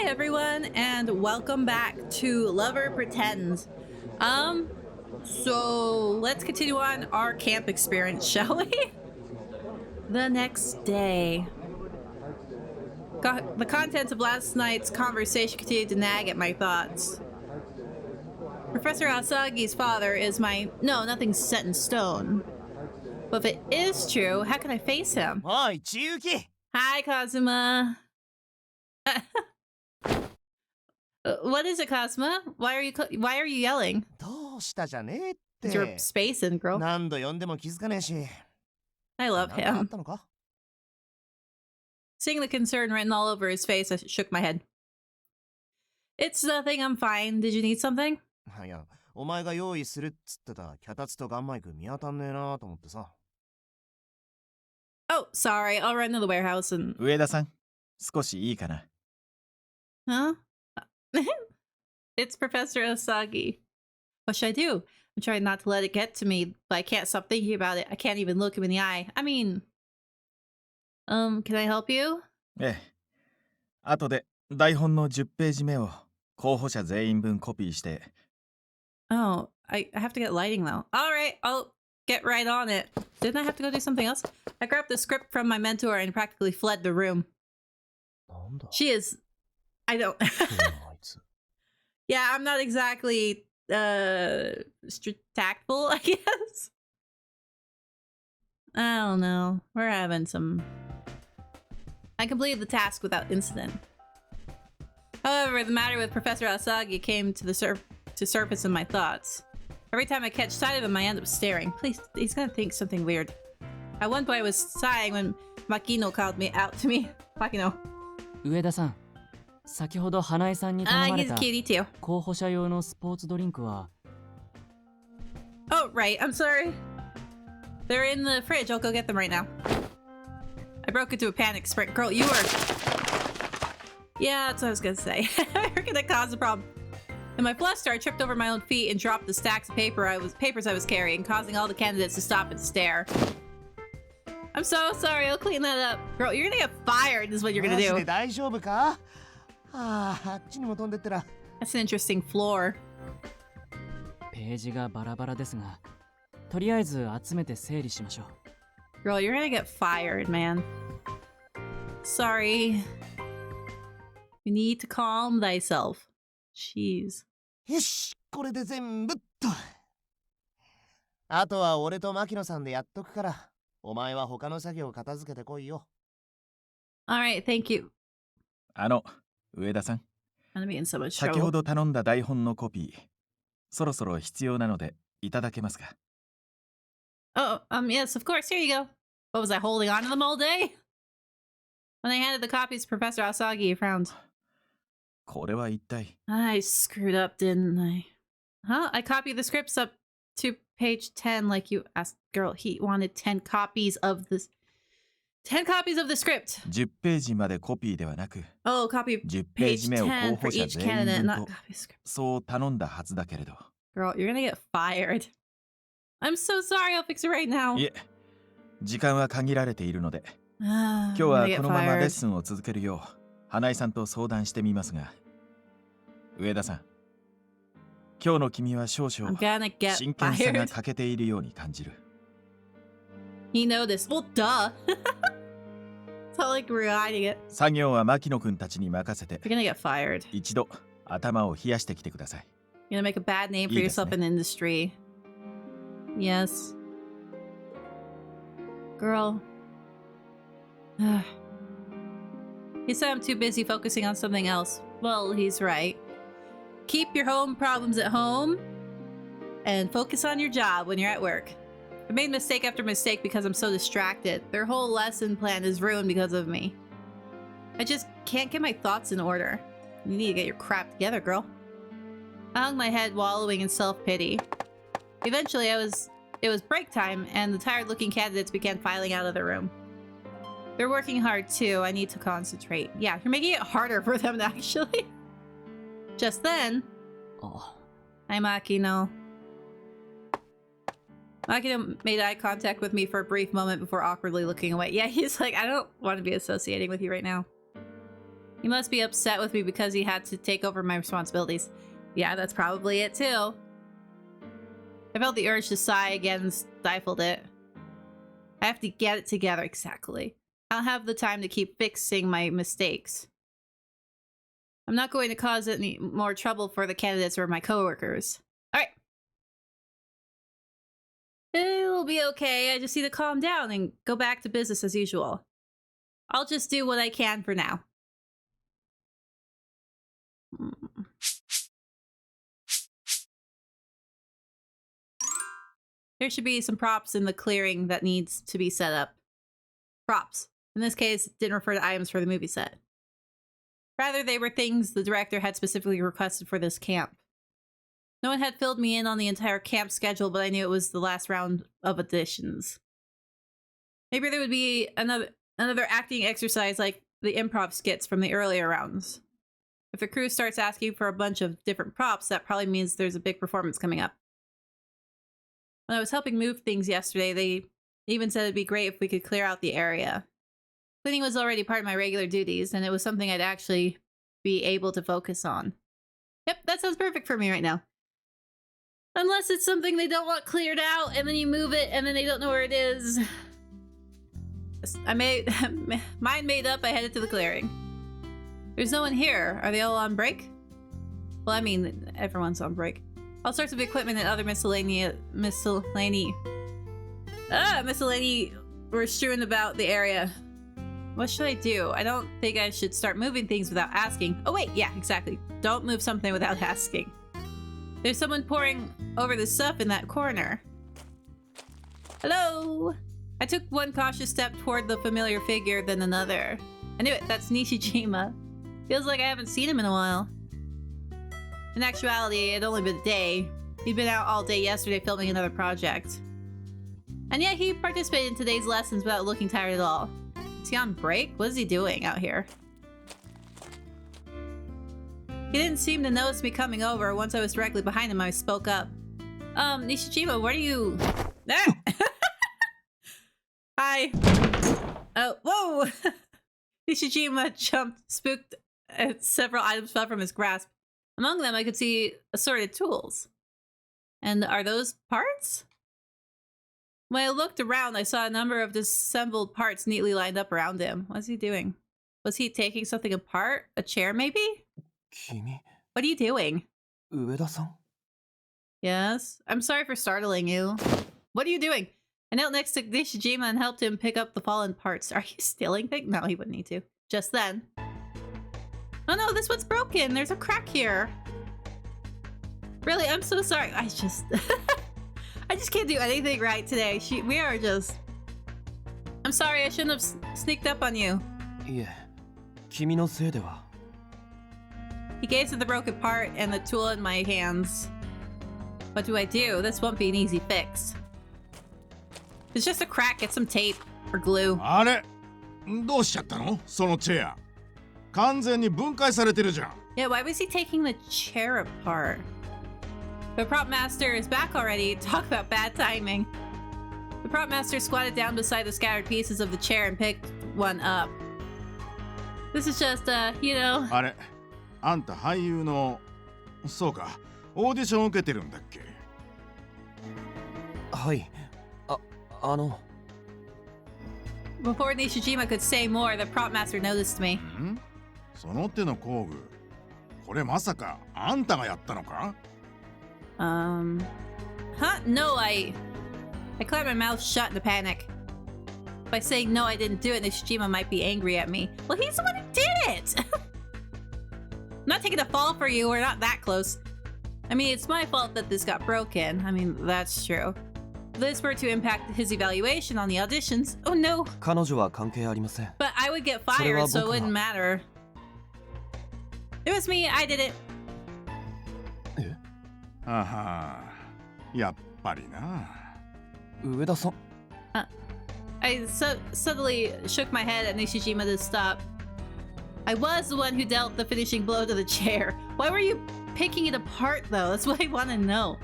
Hi everyone, and welcome back to Lover Pretends. So let's continue on our camp experience, shall we? The next day. The contents of last night's conversation continued to nag at my thoughts. Professor Asagi's father is my... No, nothing's set in stone. But if it is true, how can I face him? Hi, Chiyuki! Hi, Kazuma. What is it, Cosma? Why are you yelling? どうしたじゃねえって。 It's your spacing, girl. 何度呼んでも気づかねえし。 I love なんかあっ him. たのか? Seeing the concern written all over his face, I shook my head. It's nothing, I'm fine. Did you need something? いや、お前が用意するっつってた脚立とガンマイク見当たんねえなと思ってさ。 Oh, sorry. I'll run to the warehouse and... 上田さん、少しいいかな? Huh? It's Professor Asagi. What should I do? I'm trying not to let it get to me, but I can't stop thinking about it. I can't even look him in the eye. I mean... can I help you? ええ。後で台本の10ページ目を候補者全員分コピーして。 Oh, I have to get lighting though. Alright, I'll get right on it. Didn't I have to go do something else? I grabbed the script from my mentor and practically fled the room. She is... I don't... Yeah, I'm not exactly tactful, I guess. I don't know. We're having some... I completed the task without incident. However, the matter with Professor Asagi came to surface in my thoughts. Every time I catch sight of him, I end up staring. Please, he's gonna think something weird. At one point, I was sighing when Makino called me out to me. Makino. 上田さん、先ほど花江さんに頼まれた he's a cutie too. 候補者用のスポーツドリンクは Oh, right. I'm sorry. They're in the fridge. I'll go get them right now. I broke into a panic sprint. Girl, you are... Yeah, that's what I was gonna say. You're gonna cause a problem. In my fluster, I tripped over my own feet and dropped the stacks of papers I was carrying, causing all the candidates to stop and stare. I'm so sorry. I'll clean that up. Girl, you're gonna get fired is what you're gonna do. 大丈夫か? あっちにも飛んでってら。 That's an interesting floor. ページがバラバラですが、とりあえず集めて整理しましょう。 Girl, you're gonna get fired, man. Sorry. You need to calm thyself. Jeez. よし、これで全部っと。あとは俺と牧野さんでやっとくから、お前は他の作業を片付けてこいよ。 Alright, thank you. 上田さん。 I'm gonna be in so much 先ほ trouble. ど頼んだ台本のコピー、そろそろ必要なのでいただけますか? Oh, yes, of course. Here you go. What was I holding on to them all day? When I handed the copies to Professor Asagi, he frowned. これは一体。 I screwed up, didn't I? Huh? I copied the scripts up to page 10 like you asked. Girl, he wanted 10 copies of this. 10 copies of the script. 10ページまでコピーではなく、 Oh, copy 10ペー page ジ目を候 10 補 for 者 each 全 candidate, 員分 not と、 copy script. そう頼んだはずだけれど。 Girl, you're gonna get fired. I'm so sorry. I'll fix it right now. いえ、時間は限られているので、 I'm 今日は gonna こ get のままレッ fired. スンを続けるよう、花井さんと相談してみますが、上田さん、今日の君は少 I'm 々 gonna get 真剣さが fired. 欠けているように感じる。 He noticed. Well, duh. It's not like we're hiding it. 作業は牧野くんたちに任せて、 You're gonna get fired. 一度頭を冷やしてきてください。 You're gonna make a bad name for いいですね。 yourself in the industry. Yes. Girl. He said I'm too busy focusing on something else. Well, he's right. Keep your home problems at home and focus on your job when you're at work. I made mistake after mistake because I'm so distracted. Their whole lesson plan is ruined because of me. I just can't get my thoughts in order. You need to get your crap together, girl. I hung my head, wallowing in self-pity. Eventually, it was break time, and the tired-looking candidates began filing out of the room. They're working hard, too. I need to concentrate. Yeah, you're making it harder for them, actually. Just then... Oh. Hi, Makino. Makino made eye contact with me for a brief moment before awkwardly looking away. Yeah, he's like, I don't want to be associating with you right now. He must be upset with me because he had to take over my responsibilities. Yeah, that's probably it too. I felt the urge to sigh again and stifled it. I have to get it together, exactly. I don't have the time to keep fixing my mistakes. I'm not going to cause any more trouble for the candidates or my coworkers. Alright. It'll be okay. I just need to calm down and go back to business as usual. I'll just do what I can for now. There should be some props in the clearing that needs to be set up. Props. In this case, didn't refer to items for the movie set. Rather, they were things the director had specifically requested for this camp. No one had filled me in on the entire camp schedule, but I knew it was the last round of auditions. Maybe there would be another acting exercise like the improv skits from the earlier rounds. If the crew starts asking for a bunch of different props, that probably means there's a big performance coming up. When I was helping move things yesterday, they even said it'd be great if we could clear out the area. Cleaning was already part of my regular duties, and it was something I'd actually be able to focus on. Yep, that sounds perfect for me right now. Unless it's something they don't want cleared out, and then you move it, and then they don't know where it is. Mine made up, I headed to the clearing. There's no one here. Are they all on break? Well, I mean, everyone's on break. All sorts of equipment and other miscellany were strewn about the area. What should I do? I don't think I should start moving things without asking. Oh wait, yeah, exactly. Don't move something without asking. There's someone poring over the stuff in that corner. Hello? I took one cautious step toward the familiar figure, then another. I knew it, that's Nishijima. Feels like I haven't seen him in a while. In actuality, it had only been a day. He'd been out all day yesterday filming another project. And yet he participated in today's lessons without looking tired at all. Is he on break? What is he doing out here? He didn't seem to notice me coming over. Once I was directly behind him, I spoke up. Nishijima, what are you... Ah! Hi. Oh, whoa! Nishijima jumped, spooked, and several items fell from his grasp. Among them, I could see assorted tools. And are those parts? When I looked around, I saw a number of disassembled parts neatly lined up around him. What's he doing? Was he taking something apart? A chair, maybe? What are you doing? Ueda-san? Yes? I'm sorry for startling you. What are you doing? I knelt next to Nishijima and helped him pick up the fallen parts. Are you stealing things? No, he wouldn't need to. Just then. Oh no, this one's broken. There's a crack here. Really, I'm so sorry. I just... I just can't do anything right today. We are just... I'm sorry, I shouldn't have sneaked up on you. He gazed at the broken part and the tool in my hands. What do I do? This won't be an easy fix. It's just a crack. Get some tape or glue. あれどうしちゃったのそのチェア完全に分解されてるじゃん Yeah, why was he taking the chair apart? The prop master is back already. Talk about bad timing. The prop master squatted down beside the scattered pieces of the chair and picked one up. This is just, you know... あれあんた俳優のそうかオーディション受けてるんだっけはい。Before Nishijima could say more, the prop master noticed me. んその手の工具これまさかあんたがやったのか Huh? No, I clamped my mouth shut in a panic. By saying no, I didn't do it, Nishijima might be angry at me. Well, he's the one who did it! I'm not taking a fall for you, we're not that close. I mean, it's my fault that this got broken. I mean, that's true. If this were to impact his evaluation on the auditions, oh no! But I would get fired, so it wouldn't matter. It was me, I did it. ははやっぱりな Ueda-san? I suddenly shook my head at Nishijima to stop. I was the one who dealt the finishing blow to the chair. Why were you picking it apart, though? That's what I want to know.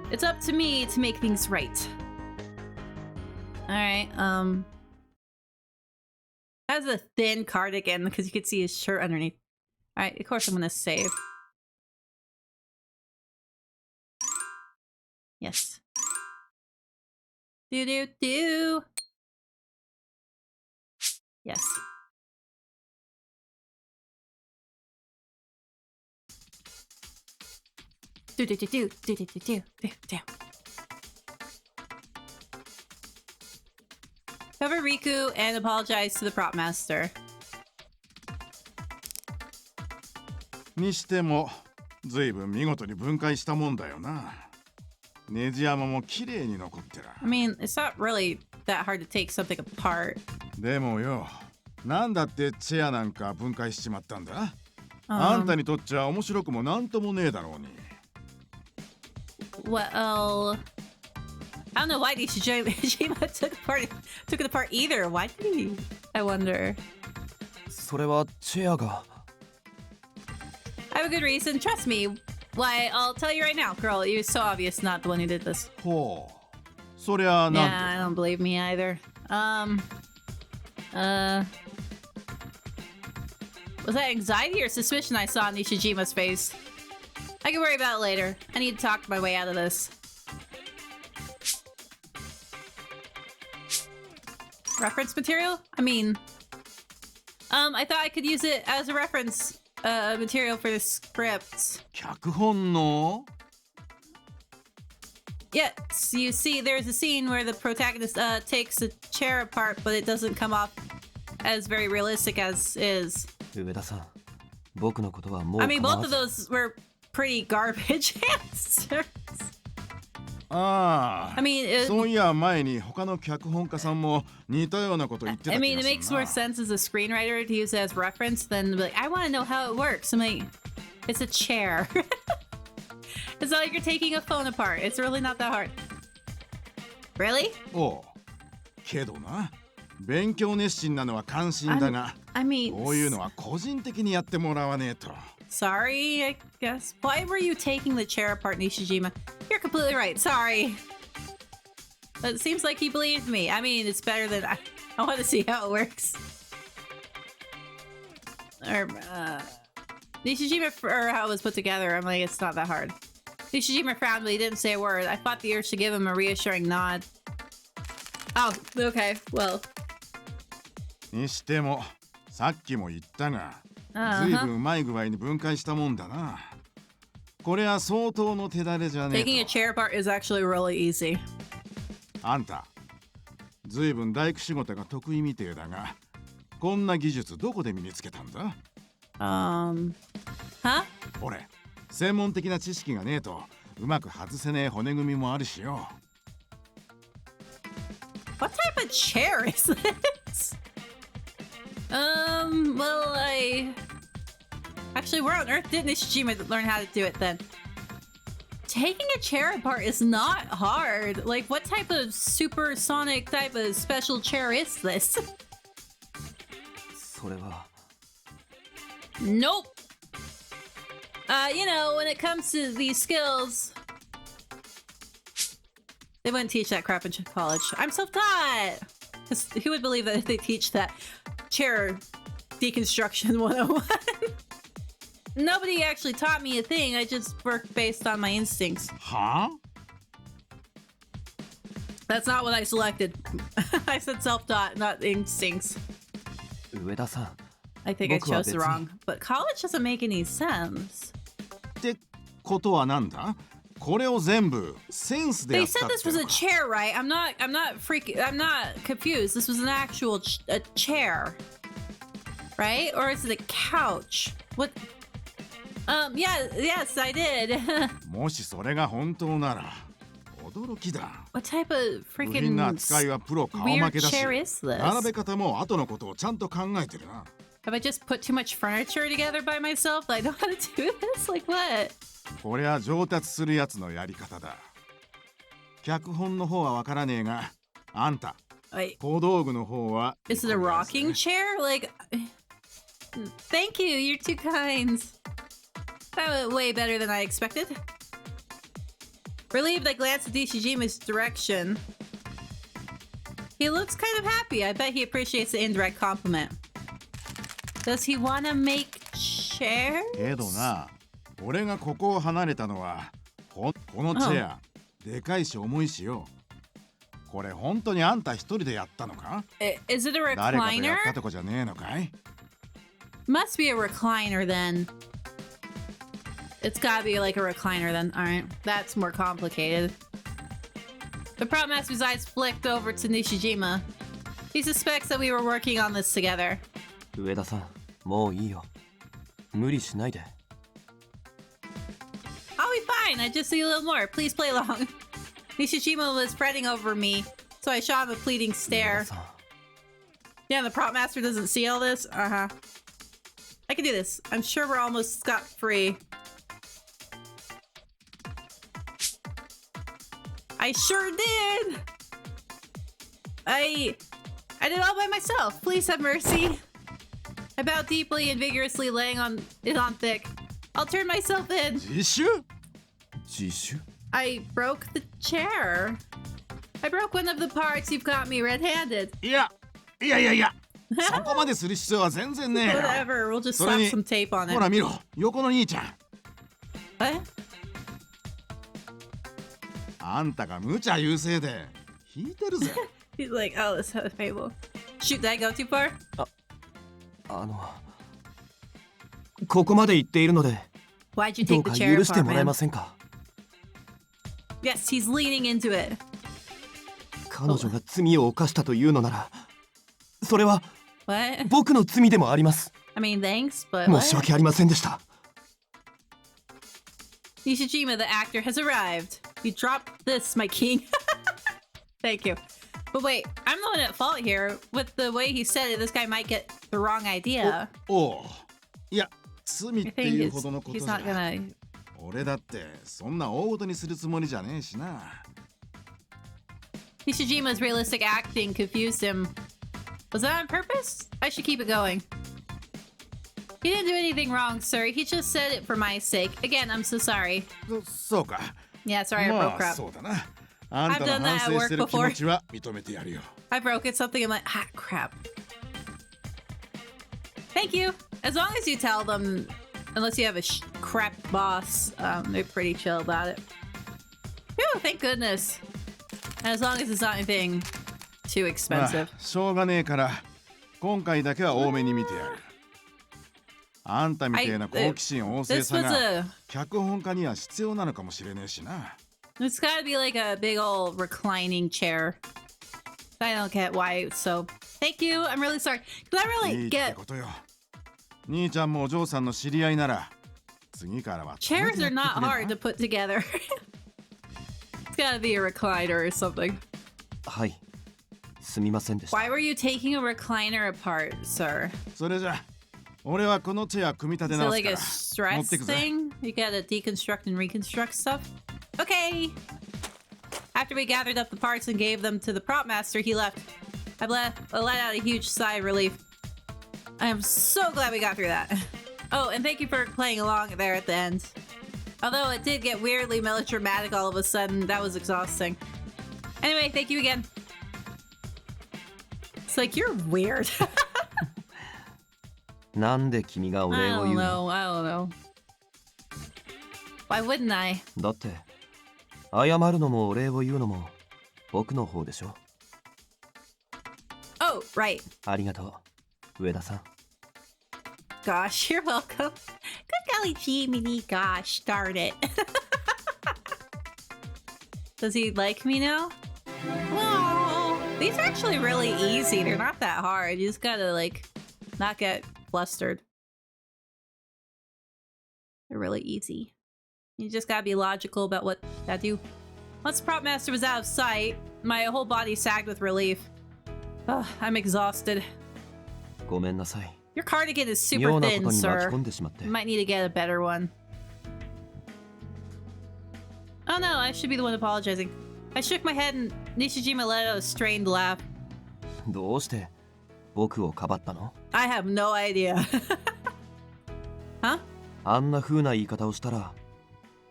It's up to me to make things right. Alright, How Has a thin cardigan because you can see his shirt underneath. Alright, of course I'm gonna save. Yes. Do do do. Yes. Do do do do do do do do do. Cover Riku and apologize to the prop master. にしてもずいぶん見事に分解したもんだよな。ネジ山も綺麗に残ってる。I mean, it's not really that hard to take something apart. でもよ、なんだってチェアなんか分解しちまったんだ？あんたにとっちゃ面白くもなんともねえだろうに。Well, I don't know why Nishijima took it apart either. Why did he? I wonder. それはチェアが。I have a good reason. Trust me. Why, I'll tell you right now, girl. It was so obvious not the one who did this. ほう。そりゃなんで。 Yeah, I don't believe me either. Was that anxiety or suspicion I saw on Nishijima's face? I can worry about it later. I need to talk my way out of this. Reference material? I mean, I thought I could use it as a reference material for the script. 脚本の Yes, you see, there's a scene where the protagonist takes a chair apart, but it doesn't come off as very realistic as is. 上田さん、僕のことはもう I mean, 構わ both ず of those were pretty garbage answers. ああ。 I mean, そういや前に他の脚本家さんも似たようなこと言ってた I 気 mean, が it する makes more な。 sense as a screenwriter to use it as reference than be like, I want to know how it works. I'm like, it's a chair. It's not like you're taking a phone apart. It's really not that hard. Really? おう。けどな、勉強熱心なのは感心だが、 I mean, こういうのは個人的にやってもらわねえと。 sorry, I guess. Why were you taking the chair apart, Nishijima? You're completely right. Sorry. But it seems like he believed me. I mean, it's better than I want to see how it works. Or, Nishijima, or how it was put together. I'm like, it's not that hard. Nishijima frowned, but he didn't say a word. I fought the urge to give him a reassuring nod. Oh, okay. Well. にしても、さっきも言ったが、Uh-huh. ずいぶんうまい具合に分解したもんだな。これは相当の手だれじゃねえと。 Taking a chair apart is actually really easy. あんた、ずいぶん大工仕事が得意みてえだが、こんな技術どこで身につけたんだ？ Huh? 俺、専門的な知識がねえとうまく外せねえ骨組みもあるしよ。 What type of chair is this? Well, Actually, where on earth did Nishijima learn how to do it then? Taking a chair apart is not hard. Like, what type of supersonic type of special chair is this? それは Nope. You know, when it comes to these skills, they wouldn't teach that crap in college. I'm self-taught. Because who would believe that if they teach that chair deconstruction 101? Nobody actually taught me a thing. I just worked based on my instincts. はあ？ That's not what I selected. I said self-taught, not instincts. 上田さん、 I think I 僕は chose the 別に wrong. But college doesn't make any sense. ってことはなんだ？これを全部センスでや They った said って this was の a か？ chair, right? I'm not confused. This was an actual a chair, right? Or is it a couch? What? Yes, I did. もしそれが本当なら驚きだ。 What type of 部品の freaking 扱いはプロ顔負 weird けだし、 chair is 並べ this? 方も後のことをちゃんと考えてるな。 Have I just put too much furniture together by myself? I know how to do this? Like what? これは上達するやつのやり方だ。脚本の方はわからねえが、あんた Wait, 小道具の方は is it a rocking chair? Like, thank you. You're too kind. That went way better than I expected. Relieved, I glanced at Nishijima's direction. He looks kind of happy. I bet he appreciates the indirect compliment. Does he want to make chairs? けどな、俺がここを離れたのはこのチェア、でかいし重いしよ。これ本当にあんた一人でやったのか？ Is it a 誰かと recliner? やったとこじゃねえのかい？ Must be a recliner then. It's gotta be like a recliner then. Alright, that's more complicated. The prop master's eyes flicked over to Nishijima. He suspects that we were working on this together. 上田さん、もういいよ。無理しないで。I'll be fine. I just need a little more. Please play along. Nishijima was fretting over me, so I shot him a pleading 上 stare. 田さん、 Yeah, the prop master doesn't see all this? Uh-huh. I can do this. I'm sure we're almost scot-free. I sure did! I did it all by myself. Please have mercy. I bowed deeply and vigorously, laying it on thick. I'll turn myself in. 自首？自首？ I broke the chair. I broke one of the parts. You've got me red-handed. いや、そこまでする必要は全然ねえよ。 Whatever. We'll just それ slap に some tape on ほら it. 見ろ、横の兄ちゃん。 What? あんたが無茶優勢で引いてるぜ。He's like, oh, this is fable. Shoot, did I go too far? ここまで言っているので、 Why'd you ど take う the か chair 許して apart, もらえ man? ませんか？ Yes, he's leaning into it. 彼女が罪を犯したというのなら、それは What? 僕の罪でもあります。 I mean, thanks, but 申 what? し訳ありませんでした。 Nishijima, the actor, has arrived. You dropped this, my king. Thank you. But wait, I'm the one at fault here. With the way he said it, this guy might get the wrong idea. おう。いや、罪 I って think いうほどのこと he's じゃ not gonna... 俺だってそんな大事にするつもりじゃねえしな。 Nishijima's realistic acting confused him. Was that on purpose? I should keep it going. He didn't do anything wrong, sir. He just said it for my sake. Again, I'm so sorry. そうか。 Yeah, sorry, I broke まあ crap. そうだな。あんた I've done の that 反 at 省してる work 気持ちは認めてやるよ。 I broke it something. I'm like, ah, crap. Thank you. As long as you tell them, unless you have a crap boss, they're pretty chill about it. Phew, thank goodness. And as long as it's not anything too ま expensive. あしょうがねえから今回だけは多めに見てやる。あんたみたいな好奇心旺盛 This さ was が a... 脚本家には必要なのかもしれねえしな。 It's gotta be like a big old reclining chair. I don't get why it's so... Thank you. I'm really sorry. Because I い really いって get... ことよ。兄ちゃんもお嬢さんの知り合いなら次からは Chairs 止めてや are って not くれ hard な to put together. It's gotta be a recliner or something. はい。すみませんでした。 Why were you taking a recliner apart, sir? それじゃ俺はこのチェア組み立て Is it 直す like か a ら stress 持ってくぜ。 thing? You gotta deconstruct and reconstruct stuff? Okay! After we gathered up the parts and gave them to the prop master, he left. I let out a huge sigh of relief. I am so glad we got through that. Oh, and thank you for playing along there at the end. Although it did get weirdly melodramatic all of a sudden, that was exhausting. Anyway, thank you again. It's like, you're weird. なんで君がお I 礼を don't 言うの？ know, I don't know. Why wouldn't I? だって謝るのもお礼を言うのも僕の方でしょ。 Oh, right. ありがとう、上田さん。 Gosh, you're welcome. Good golly gee, mini gosh, darn it. Does he like me now? Whoa. These are actually really easy. They're not that hard. You just gotta, like, not get flustered. They're really easy. You just gotta be logical about what I do. Once the prop master was out of sight, my whole body sagged with relief. Ugh, I'm exhausted. ごめんなさい。 Your cardigan is 妙 super なこ thin, とに巻き sir. 込んでしまって。 You might need to get a better one. Oh no, I should be the one apologizing. I shook my head and Nishijima let out a strained laugh. どうして僕をかばったの？ I have no idea. Huh? あんな風な言い方をしたら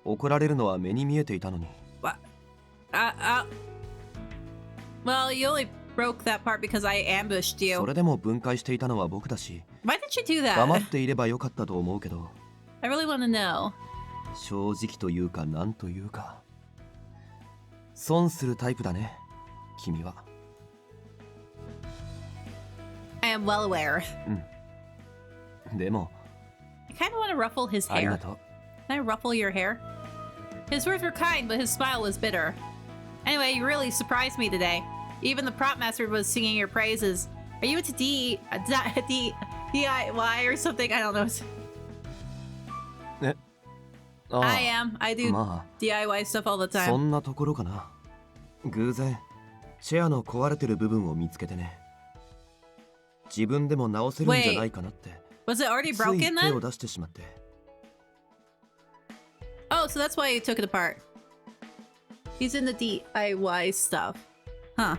怒られるのは目に見えていたのに。 What? Well, you only broke that part because I ambushed そ you. れでも分解していたのは僕だし、Why did you do 黙 that? っていればよかったと思うけど、 I really want to know. 正直というかなんというか、損するタイプだね、君は。I am well aware. でも、 I kind of want to ruffle his あり hair. がとう。 Can I ruffle your hair? His words were kind, but his smile was bitter. Anyway, you really surprised me today. Even the prop master was singing your praises. Are you into DIY or something? I don't know. あ I am. I do ま DIY stuff all the あ、そ time. んなところかな。偶然、チェアの壊れてる部分を見つけてね。自分でも直せるんじゃないかなって。 Was it already つい broken 手 then? を出してしまって。 Oh, so that's why you took it apart. He's into DIY stuff. Huh.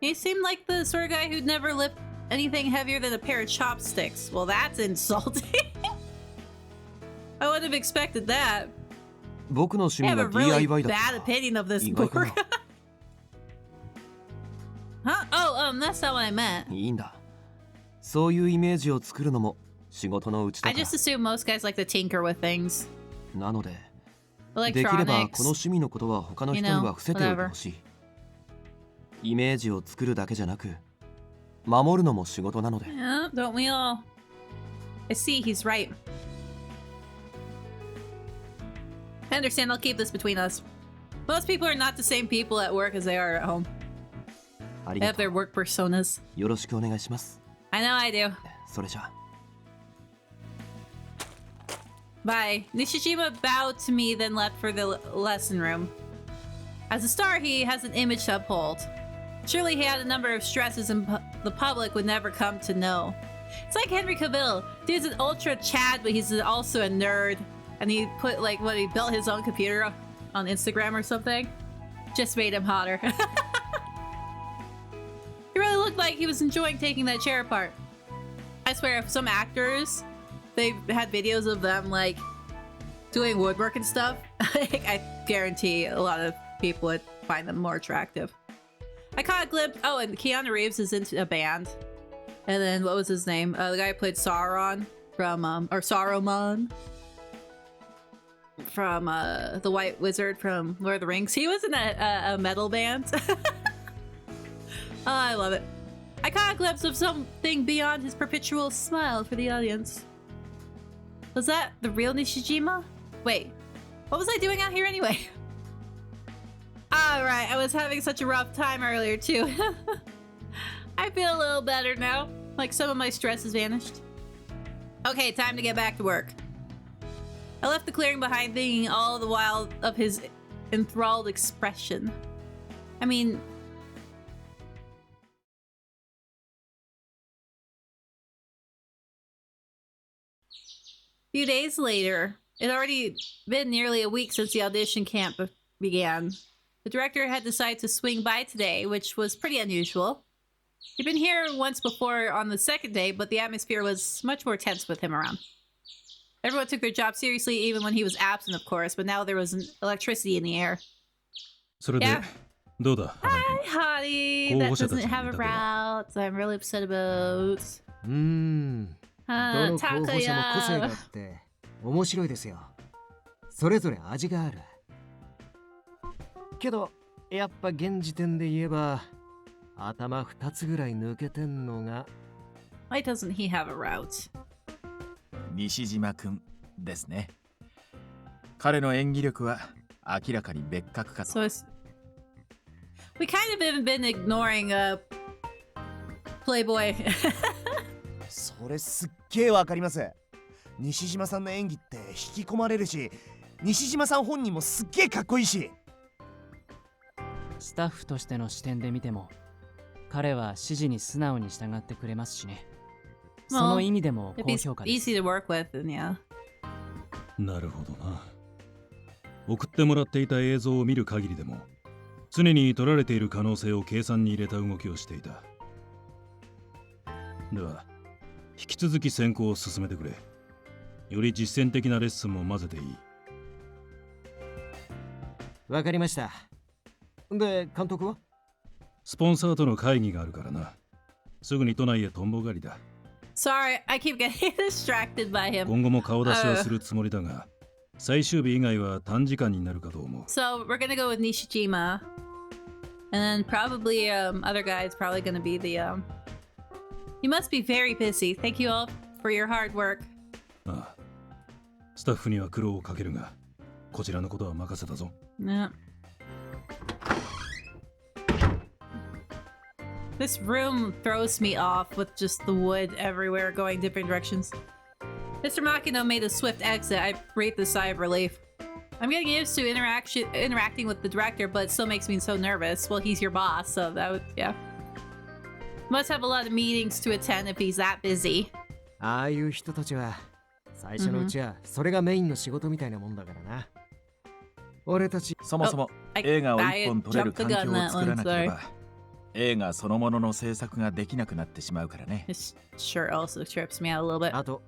He seemed like the sort of guy who'd never lift anything heavier than a pair of chopsticks. Well, that's insulting. I wouldn't have expected that. 僕の趣 I 味 have が a really DIY だっ bad た。 opinion of this 意外か book. な。 Huh? Oh, that's not what I meant. いいんだ。そういうイメージを作るのも仕事のうちだ I から。 just assume most guys like to tinker with things. なので、できればこの Electronics. 趣味のことは他の人には伏せておいてほしい。イメージを作るだけじゃなく、守るのも仕事なので。 Yeah, don't we all? I see, he's right. I understand, I'll keep this between us. Most people are not the same people at work as they are at home. あり They が have と their う。 work personas. よろしくお願いします。 I know I do. それじゃ。 Bye. Nishijima bowed to me, then left for the lesson room. As a star, he has an image to uphold. Surely he had a number of stresses and the public would never come to know. It's like Henry Cavill. Dude's an ultra Chad, but he's also a nerd. And he put, like, he built his own computer on Instagram or something. Just made him hotter. He really looked like he was enjoying taking that chair apart. I swear, if some actors, they had videos of them, like, doing woodwork and stuff, I guarantee a lot of people would find them more attractive. I caught a glimpse. Oh, and Keanu Reeves is into a band. And then, what was his name? The guy who played Sauron from, or Saruman from, the White Wizard from Lord of the Rings. He was in a metal band. Oh, I love it. I caught a glimpse of something beyond his perpetual smile for the audience. Was that the real Nishijima? Wait, what was I doing out here anyway? Alright, I was having such a rough time earlier too. I feel a little better now. Like some of my stress has vanished. Okay, time to get back to work. I left the clearing behind thinking all the while of his enthralled expression. I mean... A few days later, it had already been nearly a week since the audition camp began. The director had decided to swing by today, which was pretty unusual. He'd been here once before on the second day, but the atmosphere was much more tense with him around. Everyone took their job seriously, even when he was absent, of course, but now there was an electricity in the air. それで Yeah. どうだ Hi, honey. That doesn't have a route. I'm really upset about. どの候補者も個性があって面白いですよ。それぞれ味がある。けどやっぱ現時点で言えば頭2つぐらい抜けてんのが。 Why doesn't he have a route? 西島くんですね。彼の演技力は明らかに別格かと。 So it's... We kind of have been ignoring Playboy. それすっげえわかります。西島さんの演技って引き込まれるし、西島さん本人もすっげえかっこいいし。スタッフとしての視点で見ても彼は指示に素直に従ってくれますしね。その意味でも If 高 he's 評価です。 easy to work with, then yeah. なるほどな。送ってもらっていた映像を見る限りでも常に取られている可能性を計算に入れた動きをしていた。では引き続き選考を進めてくれ。より実践的なレッスンも混ぜていい。わかりました。で監督は？スポンサーとの会議があるからな。すぐに都内へとんぼ狩りだ。Sorry, I keep getting distracted by him. 今後も顔出しはするつもりだが、最終日以外は短時間になるかと思う。 So we're gonna go with Nishijima. And then probably other guy's probably gonna be the You must be very busy. Thank you all for your hard work. ああ、スタッフには苦労をかけるが、こちらのことは任せたぞ。Yeah. This room throws me off with just the wood everywhere going different directions. Mr. Makino made a swift exit. I breathed a sigh of relief. I'm getting used to interacting with the director, but it still makes me so nervous. Well, he's your boss, so that would, yeah. Must have a lot of meetings to attend if he's that busy. ああいう人たちは最初のうちはそれがメインの仕事みたいなもんだからな。俺たちそもそも映画を一本撮れる環境を作らなければ映画そのものの制作ができなくなってしまうからね。This shirt also trips me out a little bit. あと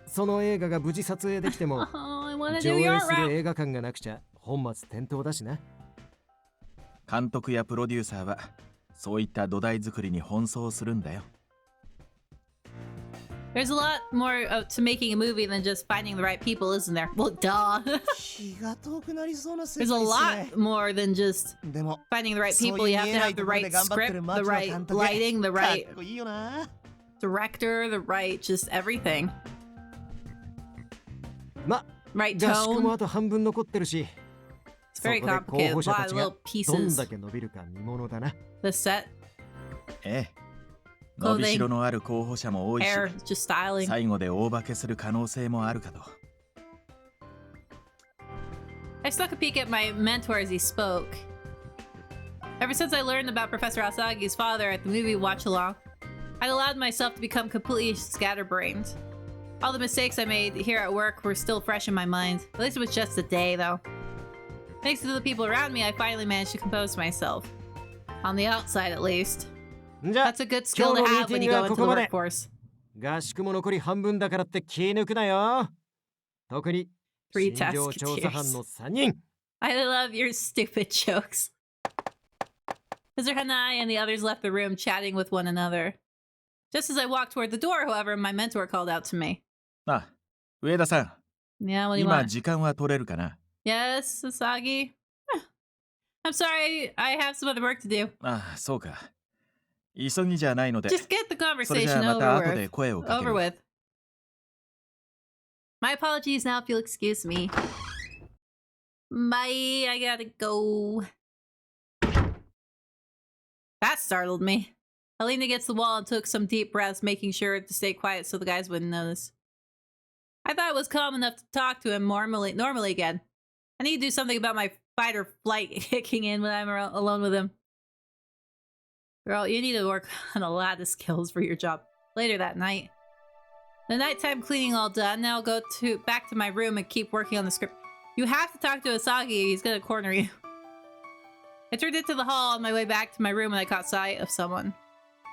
その映画が無事撮影できても I wanna 上 do 映 your する route. 映画館がなくちゃ本末転倒だしな。監督やプロデューサーはそういった土台作りに奔走するんだよ。There's a lot more to making a movie than just finding the right people, isn't there? Well, duh. 気が遠くなりそうな世界 There's です a ね。 lot more than just でも finding the right people. You have to have the right script, the right lighting, the right かっこいいよな。 director, the right just everything. ま Right 合宿も tone. あと半分残ってるし It's そこ very で候 complicated. 補 A 者 lot た of ちが little どん pieces. だけ伸びるか見ものだな。 The set, ええ。伸びしろのある候補者も多いし、 hair, just styling. 最後で大化けする可能性もあるかと。I snuck a peek at my mentor as he spoke. Ever since I learned about Professor Asagi's father at the movie watch-along, I'd allowed myself to become completely scatterbrained. All the mistakes I made here at work were still fresh in my mind. At least it was just a day, though. Thanks to the people around me, I finally managed to compose myself. On the outside, at least. じゃあ That's a good skill to have when you go into the workforce. 合宿も残り半分だからって気抜くなよ。特に Three 新庄調査班の3人。 I love your stupid jokes. Mr. Hanai and the others left the room chatting with one another. Just as I walked toward the door, however, my mentor called out to me. あ、上田さん、 Yeah, what do you 今 want? 時間は取れるかな。 Yes, Sasagi? I'm sorry, I have some other work to do. ああ、そうか。急ぎじゃないので、 Just get the それじゃ conversation あまた後 over で with. 声をかけ Over る。 with. My apologies now if you'll excuse me. Bye, I gotta go. That startled me. I leaned against the wall and took some deep breaths, making sure to stay quiet so the guys wouldn't notice. I thought it was calm enough to talk to him normally again. I need to do something about my fight or flight kicking in when I'm alone with him. Girl, you need to work on a lot of skills for your job. Later that night. The nighttime cleaning all done, now I'll go back to my room and keep working on the script. You have to talk to Asagi, he's gonna corner you. I turned into the hall on my way back to my room when I caught sight of someone.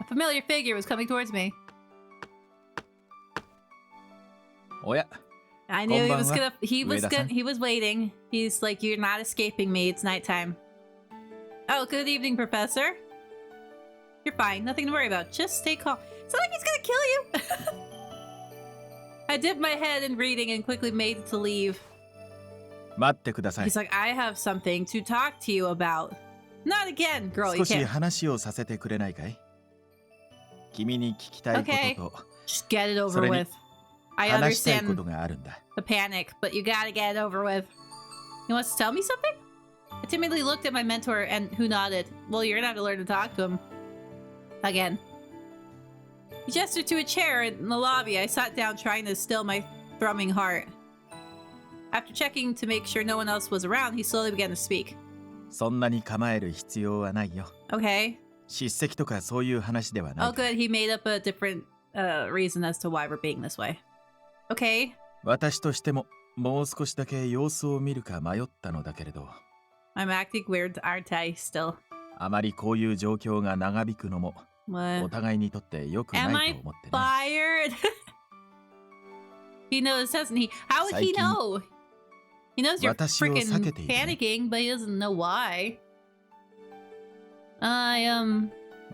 A familiar figure was coming towards me. おや、 I knew he was Konbanwa, gonna he was Ueda-san. he was waiting. He's like, you're not escaping me, it's nighttime. Oh, good evening, Professor. You're fine, nothing to worry about. Just stay calm. It's not like he's gonna kill you! I dipped my head in reading and quickly made to leave. 待ってください。 He's like, I have something to talk to you about. Not again, girl, you 少し can't. 話をさせてくれないかい？君に聞きたいことと Just get it over それに with. I 話したいこ understand とがあるんだ。 the panic, but you gotta get it over with. He wants to tell me something? I timidly looked at my mentor and who nodded. Well, you're gonna have to learn to talk to him. Again. He gestured to a chair in the lobby. I sat down trying to still my thrumming heart. After checking to make sure no one else was around, he slowly began to speak. そんなに構える必要はないよ。 Okay. 叱責とかそういう話ではない Oh, から。 good. He made up a different reason as to why we're being this way. Okay. 私としてももう少しだけ様子を見るか迷ったのだけれど、 I'm acting weird, aren't I, still? あまりこういう状況が長引くのも What? お互いにとって良く Am ない I と思ってね。 fired? He knows, doesn't he? How would he 最近 know? He knows you're 私を避けているね。 freaking panicking, but he doesn't know why.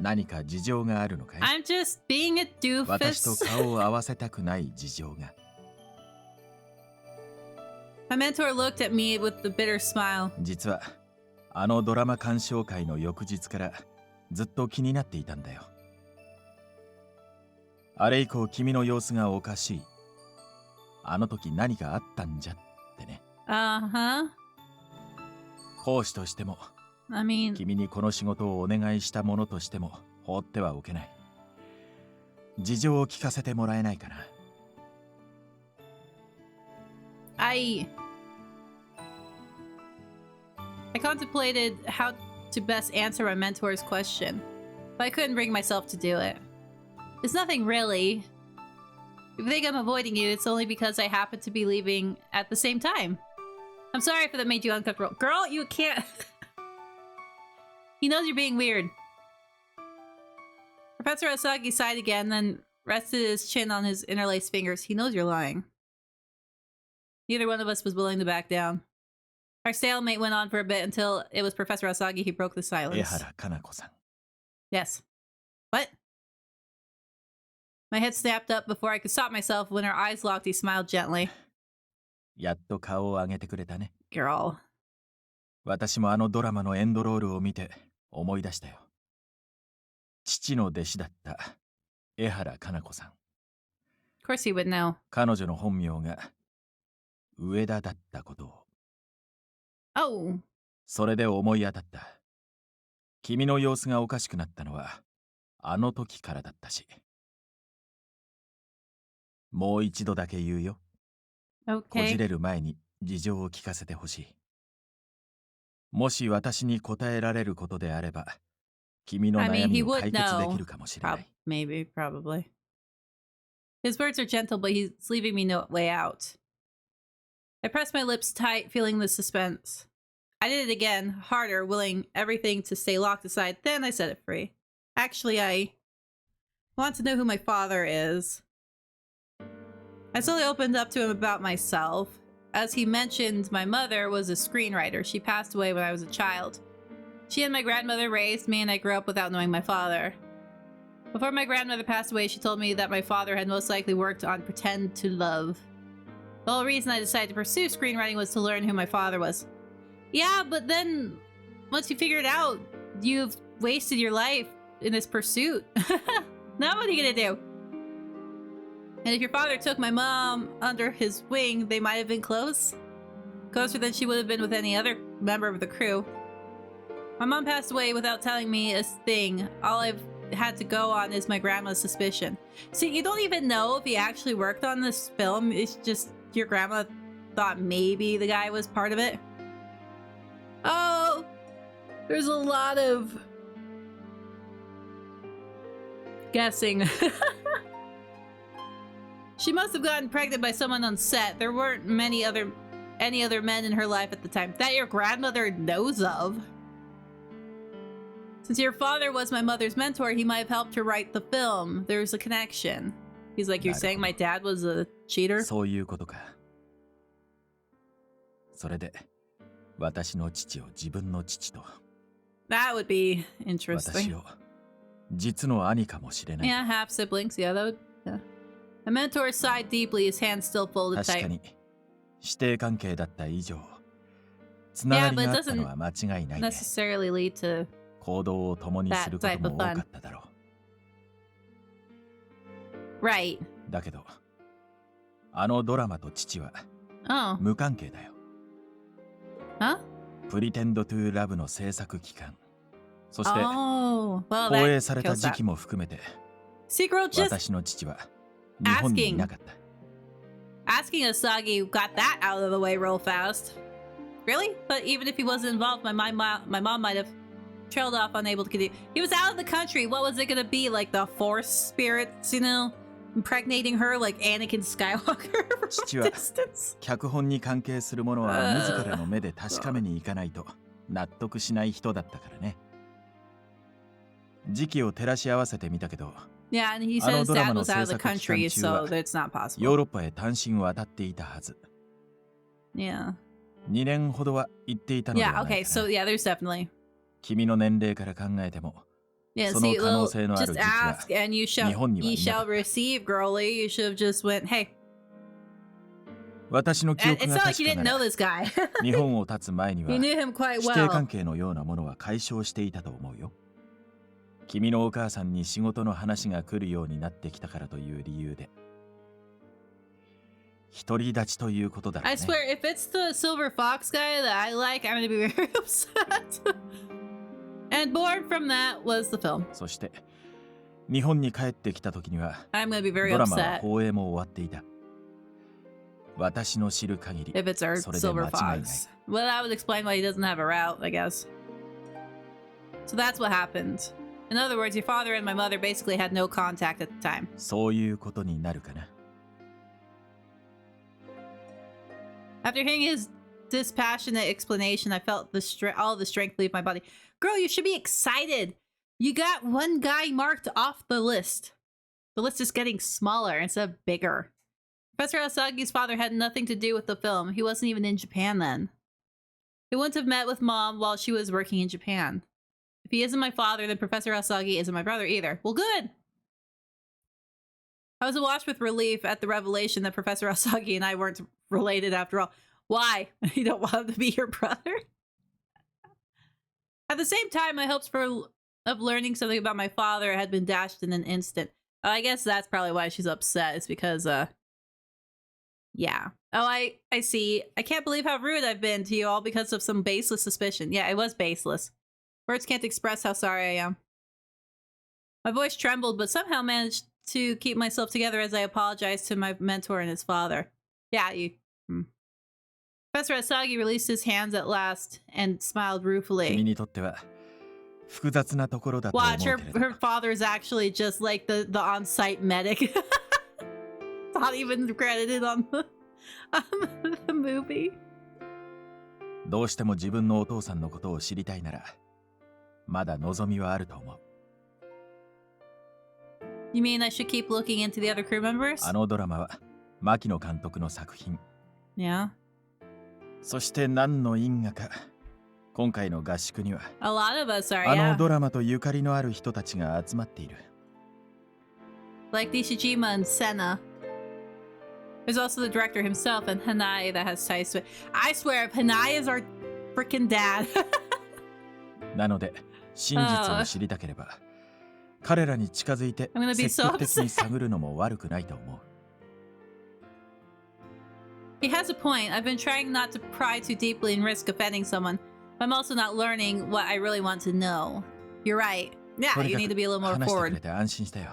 何か事情があるのかい？ I'm just being a 私と doofus. 顔を合わせたくない事情が。My mentor looked at me with a bitter smile. 実はあのドラマ鑑賞会の翌日からずっと気になっていたんだよ。あれ以降君の様子がおかしい。あの時何かあったんじゃってね。Uh-huh. 講師としても I mean, 君にこの仕事をお願いしたものとしても放ってはおけない。事情を聞かせてもらえないかな。I contemplated how to best answer my mentor's question, but I couldn't bring myself to do it. It's nothing really. If you think I'm avoiding you, it's only because I happen to be leaving at the same time. I'm sorry if that made you uncomfortable. Girl, you can't. He knows you're being weird. Professor Asagi sighed again, then rested his chin on his interlaced fingers. He knows you're lying. Neither one of us was willing to back down. Our stalemate went on for a bit until it was Professor Asagi who broke the silence. 江原かな子さん。 Yes. What? My head snapped up before I could stop myself. When our eyes locked, he smiled gently. やっと顔を上げてくれたね。 Girl. 私もあのドラマのエンドロールを見て思い出したよ。父の弟子だった江原かな子さん。 Of course he would know. 彼女の本名が上田だったことを。 Oh. それで思い当たった。君の様子がおかしくなったのはあの時からだったし。もう一度だけ言うよ。こじ Okay. れる前に事情を聞かせてほしい。もし私に答えられることであれば、君の I 悩 mean, み he を would 解決で know. きるかもしれない。 Maybe, probably. His words are gentle, but he's leaving me no way out. I pressed my lips tight, feeling the suspense. I did it again, harder, willing everything to stay locked aside. Then I set it free. Actually, I want to know who my father is. I slowly opened up to him about myself. As he mentioned, my mother was a screenwriter. She passed away when I was a child. She and my grandmother raised me, and I grew up without knowing my father. Before my grandmother passed away, she told me that my father had most likely worked on Pretend to Love. The whole reason I decided to pursue screenwriting was to learn who my father was. Yeah, but then once you figure it out, you've wasted your life in this pursuit. Now what are you gonna do? And if your father took my mom under his wing, they might have been close. Closer than she would have been with any other member of the crew. My mom passed away without telling me a thing. All I've had to go on is my grandma's suspicion. See, you don't even know if he actually worked on this film. It's just your grandma thought maybe the guy was part of it. Oh, there's a lot of guessing. She must have gotten pregnant by someone on set. There weren't any other men in her life at the time that your grandmother knows of. Since your father was my mother's mentor, he might have helped her write the film. There's a connection. He's like, you're saying my dad was a cheater? そういうことか。それで私の父を自分の父と。 That would be 私 interesting. を実の兄かもしれない。 Yeah, half siblings. Yeah, that would. Yeah. My mentor sighed deeply, his hands still folded 確か tight. に師弟関係だった以上、つながりがあったのは間違いないね。 Necessarily lead to 行動を共にすることも多かっただろう。 right. だけど、あのドラマと父は Oh. 無関係だよ。 Huh? プリテンドトゥーラブの制作期間、そして Oh. Well, 放 that 映された kills 時 that. 期も含めて、 Secret just 私の父は日本にいなかった。 asking Asagi got that out of the way real fast. Really? But even if he wasn't involved, my mom might have trailed off, unable to continue. He was out of the country. What was it gonna be? Like the Force spirits, you know, impregnating her like Anakin Skywalker from 父 a は distance? 脚本に関係するものは自らの目で確かめに行かないと納得しない人だったからね。時期を照らし合わせてみたけど、 Yeah, and he said his dad was out of the country, so that's not ヨー possible. ロッパへ単身渡っていたはず。 Yeah. 2年ほどは行っていたのでは Yeah, ないかな。 okay, so yeah, there's definitely. 君の年齢から考えても Yeah, その see, 可能 well, 性のある just 時期は ask and you 日本にはい ye なか shall った。 receive, girly. You should have just went, hey. 私の記 And 憶 it's が not like 確 you か didn't な know ら this guy. 日本を立つ前に You は knew him quite 師弟 well. 関係のようなものは解消していたと思うよ。君のお母さんに仕事の話が来るようになってきたからという理由で。独り立ちということだろう I ね。 swear, if it's the silver fox guy that I like, I'm gonna be very upset. And born from that was the film. そして日本に帰ってきた時には I'm gonna be very ドラマは upset 放映も終わっていた。私の知る限り if it's our それで silver 間違いない。 fox. Well, that would explain why he doesn't have a route, I guess. So that's what happened. In other words, your father and my mother basically had no contact at the time. そういうことになるかな。 After hearing his dispassionate explanation, I felt all the strength leave my body. Girl, you should be excited. You got one guy marked off the list. The list is getting smaller instead of bigger. Professor Asagi's father had nothing to do with the film. He wasn't even in Japan then. He wouldn't have met with Mom while she was working in Japan. If he isn't my father, then Professor Asagi isn't my brother either. Well, good! I was awash with relief at the revelation that Professor Asagi and I weren't related after all. Why? You don't want him to be your brother? At the same time, my hopes of learning something about my father had been dashed in an instant. I guess that's probably why she's upset. It's because, yeah. Oh, I see. I can't believe how rude I've been to you all because of some baseless suspicion. Yeah, it was baseless. Words can't express how sorry I am. My voice trembled, but somehow managed to keep myself together as I apologized to my mentor and his father. Yeah, you... Professor Asagi released his hands at last and smiled 君 ruefully. にとっては複雑なところだと思う Watch, けれ her ど。 her father is actually just like the on-site medic. Not even credited on the movie. どうしても自分のお父さんのことを知りたいなら、まだ望みはあると思う。 You mean I should keep looking into the other crew members? あのドラマは牧野監督の作品。 Yeah. そして何の因果か、今回の合宿には A lot of us are, あの yeah. ドラマとゆかりのある人たちが集まっている。 Like Nishijima and Senna. There's also the director himself and Hanai that has ties to it. I swear, if Hanai is our freaking dad. なので真実を知りたければ、彼らに近づいて I'm gonna be 積 so 極的に探るのも悪くないと思う。 He has a point. I've been trying not to pry too deeply and risk offending someone. But I'm also not learning what I really want to know. You're right. Yeah, とに you か need く to be a little more 話してく forward. れて安心したよ。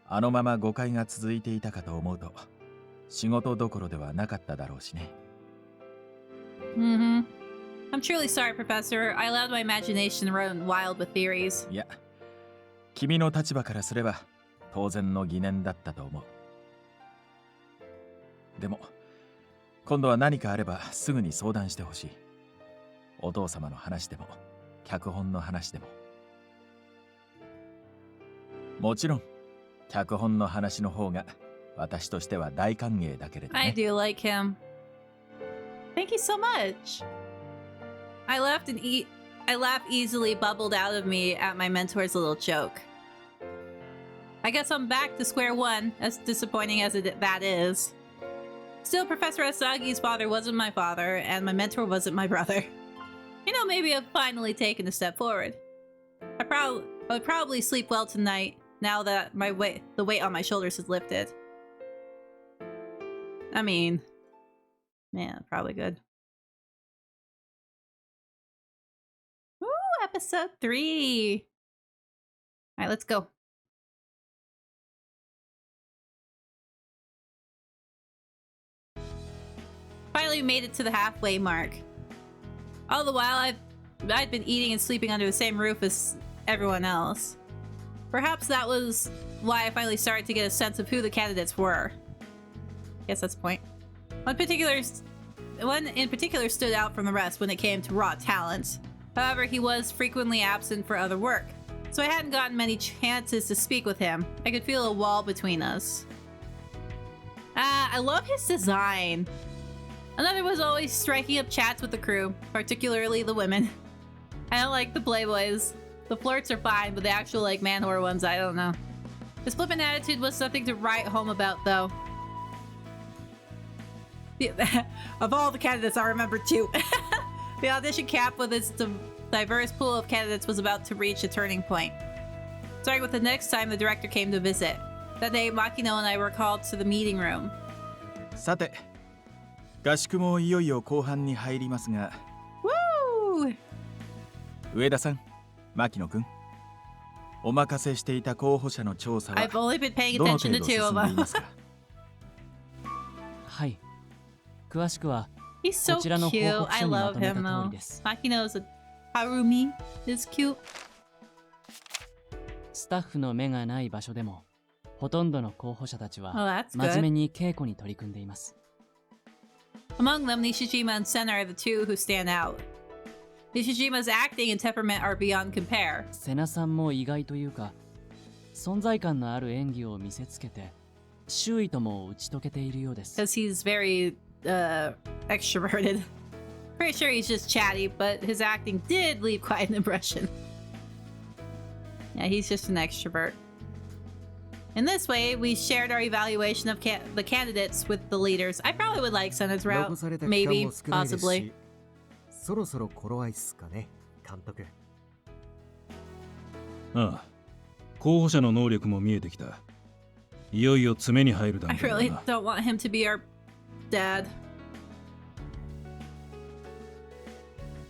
あのまま誤解が続いていたかと思うと、仕事どころではなかっただろうしね。 Mm-hmm. I'm truly sorry, Professor. I allowed my imagination to run wild with theories. いや、君の立場からすれば当然の疑念だったと思う。でも、今度は何かあればすぐに相談してほしい。お父様の話でも、脚本の話でも。もちろん、脚本の話の方が私としては大歓迎だけれど I ね。 do like him. Thank you so much. I laughed easily bubbled out of me at my mentor's little joke. I guess I'm back to square one, as disappointing as that is. Still, Professor Asagi's father wasn't my father, and my mentor wasn't my brother. You know, maybe I've finally taken a step forward. I would probably sleep well tonight, now that the weight on my shoulders is lifted. I mean, man, probably good. Ooh, episode 3. Alright, let's go. Finally made it to the halfway mark. All the while, I'd been eating and sleeping under the same roof as everyone else. Perhaps that was why I finally started to get a sense of who the candidates were. Guess that's the point. One in particular stood out from the rest when it came to raw talent. However, he was frequently absent for other work, so I hadn't gotten many chances to speak with him. I could feel a wall between us. I love his design. Another was always striking up chats with the crew, particularly the women. I don't like the playboys. The flirts are fine, but the actual like man whore ones, I don't know. His flippant attitude was something to write home about, though. Of all the candidates, I remember two. The audition cap with its diverse pool of candidates was about to reach a turning point. Starting with the next time the director came to visit. That day, Makino and I were called to the meeting room. さて、合宿もいよいよ後半に入りますが、Woo! 上田さん、牧野くん、お任せしていた候補者の調査は I've only been paying どの attention 程 to 度 two 進 of んでい them. ますか？はい。詳しくは He's so こちらの報 cute. 告 I 書にま love とめた him 通 though. りです。 Makino's a Harumi is cute. スタッフの目がない場所でも、ほとんどの候補者たち Oh, は that's 真面 good. 目に稽古に取り組んでいます。Among them, Nishijima and Sen are the two who stand out. Nishijima's acting and temperament are beyond compare. 瀬名さんも意外というか、存在感のある演技を見せつけて、周囲とも打ち解けているようです。 Because he's very extroverted. Pretty sure he's just chatty, but his acting did leave quite an impression. Yeah, he's just an extrovert. In this way, we shared our evaluation of the candidates with the leaders. I probably would like Sena's 残 route. された期間 Maybe, も少ないです possibly. し、そろそろ頃合いっすかね、監督。ああ、候補者の能力も見えてきた。いよいよ詰めに入る段 I 階だ really な。 don't want him to be our dad.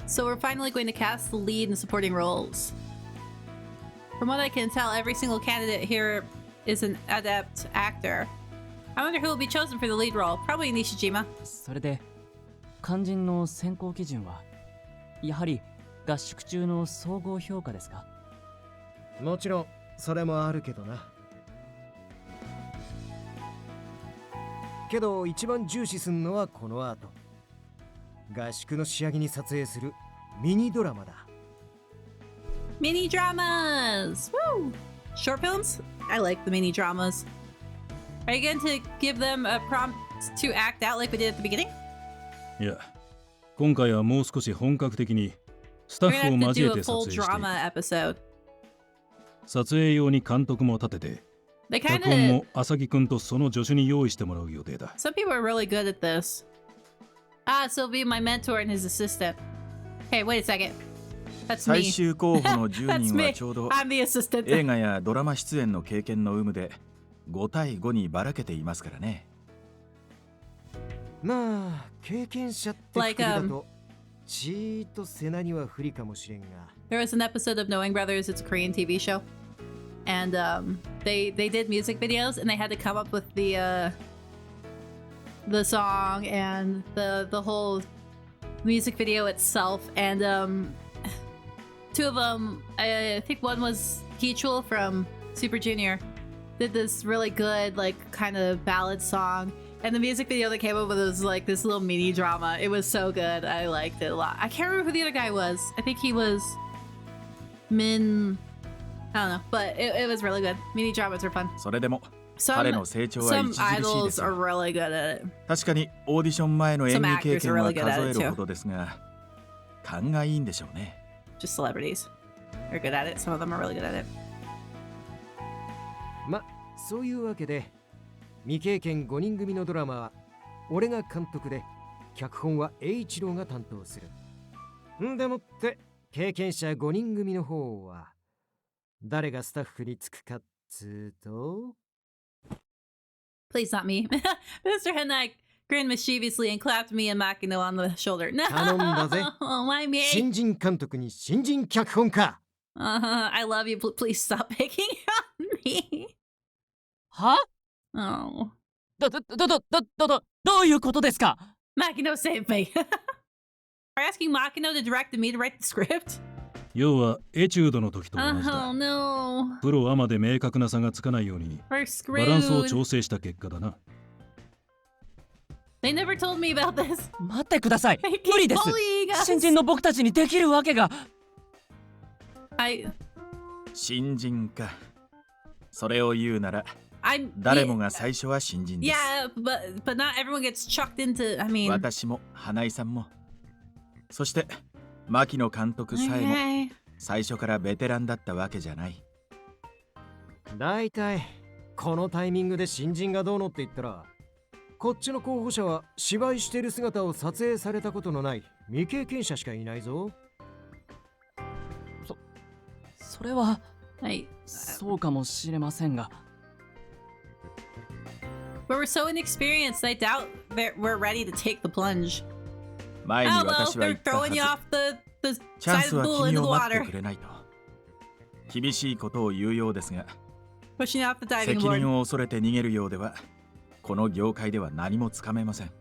So we're finally going to cast the lead and supporting roles. From what I can tell, every single candidate here is an adept actor. I wonder who will be chosen for the lead role. Probably Nishijima. それで、肝心の選考基準は、やはり合宿中の総合評価ですか？もちろん、それもあるけどな。けど、一番重視するのはこの後。合宿の仕上げに撮影するミニドラマだ。Mini dramas! Woo! Short films? I like the mini dramas. Are you going to give them a prompt to act out like we did at the beginning? いや、今回はもう少し本格的にスタ We're ッフ gonna を have to 交え do て a 撮 full 影していく。 drama episode. 撮影用に監督も立てて、 They 脚 kind 本 of... も浅木くんとその助手に用意してもらう予定だ。 Some people are really good at this. Ah, so he'll be my mentor and his assistant. Hey, wait a second. That's 最 me. 終候補の10 That's 人 me. はちょうど I'm the assistant. 映画やドラマ出演の経験の有無で5対5にばらけていますからね。まあ、経験者ってくくりだと、ちーっと背中には不利かもしれんが。There was an episode of Knowing Brothers. It's a Korean TV show. And they did music videos and they had to come up with the song and the whole music video itself. And two of them, I think one was Kichul from Super Junior, did this really good like kind of ballad song. And the music video they came up with was like this little mini drama. It was so good. I liked it a lot. I can't remember who the other guy was. I think he was Min. I don't know, but it was really good. Mini dramas are fun. それでも Some 彼の成長は some 著しいで idols す are よ。 really good at it. 確かにオーディション前の演 Some 技経 actors 験 are は really good at 数え it る too. ほどですが、勘がいいんでしょうね。Just celebrities. They're good at it. Some of them are really good at it. ま、そういうわけで、未経験5人組のドラマは、俺が監督で、脚本は栄一郎が担当する。んでもって、経験者5人組の方は、誰がスタッフにつくかっつーと Please not me. Mr. Henai grinned mischievously and clapped me and Makino on the shoulder. No, 頼んだぜ。 why me? 新人監督に新人脚本家 I love you. Please stop picking on me. は？ Oh, どういうことですか？ Makino saved me. Are you asking Makino to direct me to write the script? 要はエチュードの時と同じ Oh だ。 no. プロアマで明確な差がつかないように We're バランスを screwed. 調整した結果だな。 They never told me about this. 待ってください。 They 無理 keep です。 bullying us. 新人の僕たちにできるわけが。新人か。それを言うなら I'm 誰もが最初は新人です。 Yeah, but not everyone gets chucked into. I mean, 私も花井さんも。そして牧野監督さえも okay. 最初からベテランだったわけじゃない。だいたいこのタイミングで新人がどうのって言ったら、こっちの候補者は芝居してる姿を撮影されたことのない未経験者しかいないぞ。それははい。そうかもしれませんが。But we're so inexperienced, I doubt that we're ready to take the plunge. 前に Oh well, 私は they're 言ったは throwing ず。 you off the チャン side ス of は the pool 君 into を the 待って water. くれないと。厳しいことを言うようですが、 Pushing you off the diving 責任 board. を恐れて逃げるようでは、この業界では何もつかめません。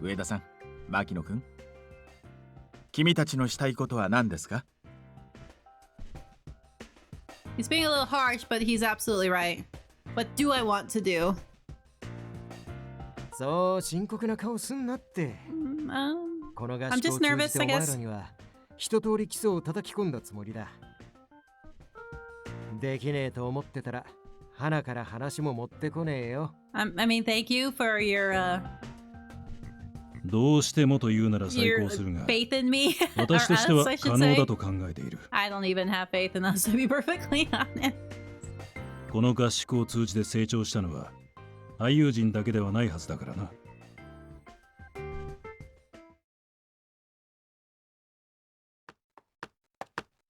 上田さん、牧野くん、君たちのしたいことは何ですか？ He's being a little harsh, but he's absolutely right. What do I want to do? そう深刻な顔すんなって。この合宿を通じてお前らには一通り基礎を叩き込んだつもりだ。できねえと思ってたら花から話も持ってこねえよ。I mean, thank you for your どうしてもと言うなら再考するが、 faith in me. 私として Or は us, I should 可能 say. だと考えている。 I don't even have faith in us, to be perfectly honest. この合宿を通じて成長したのは俳優陣だけではないはずだからな。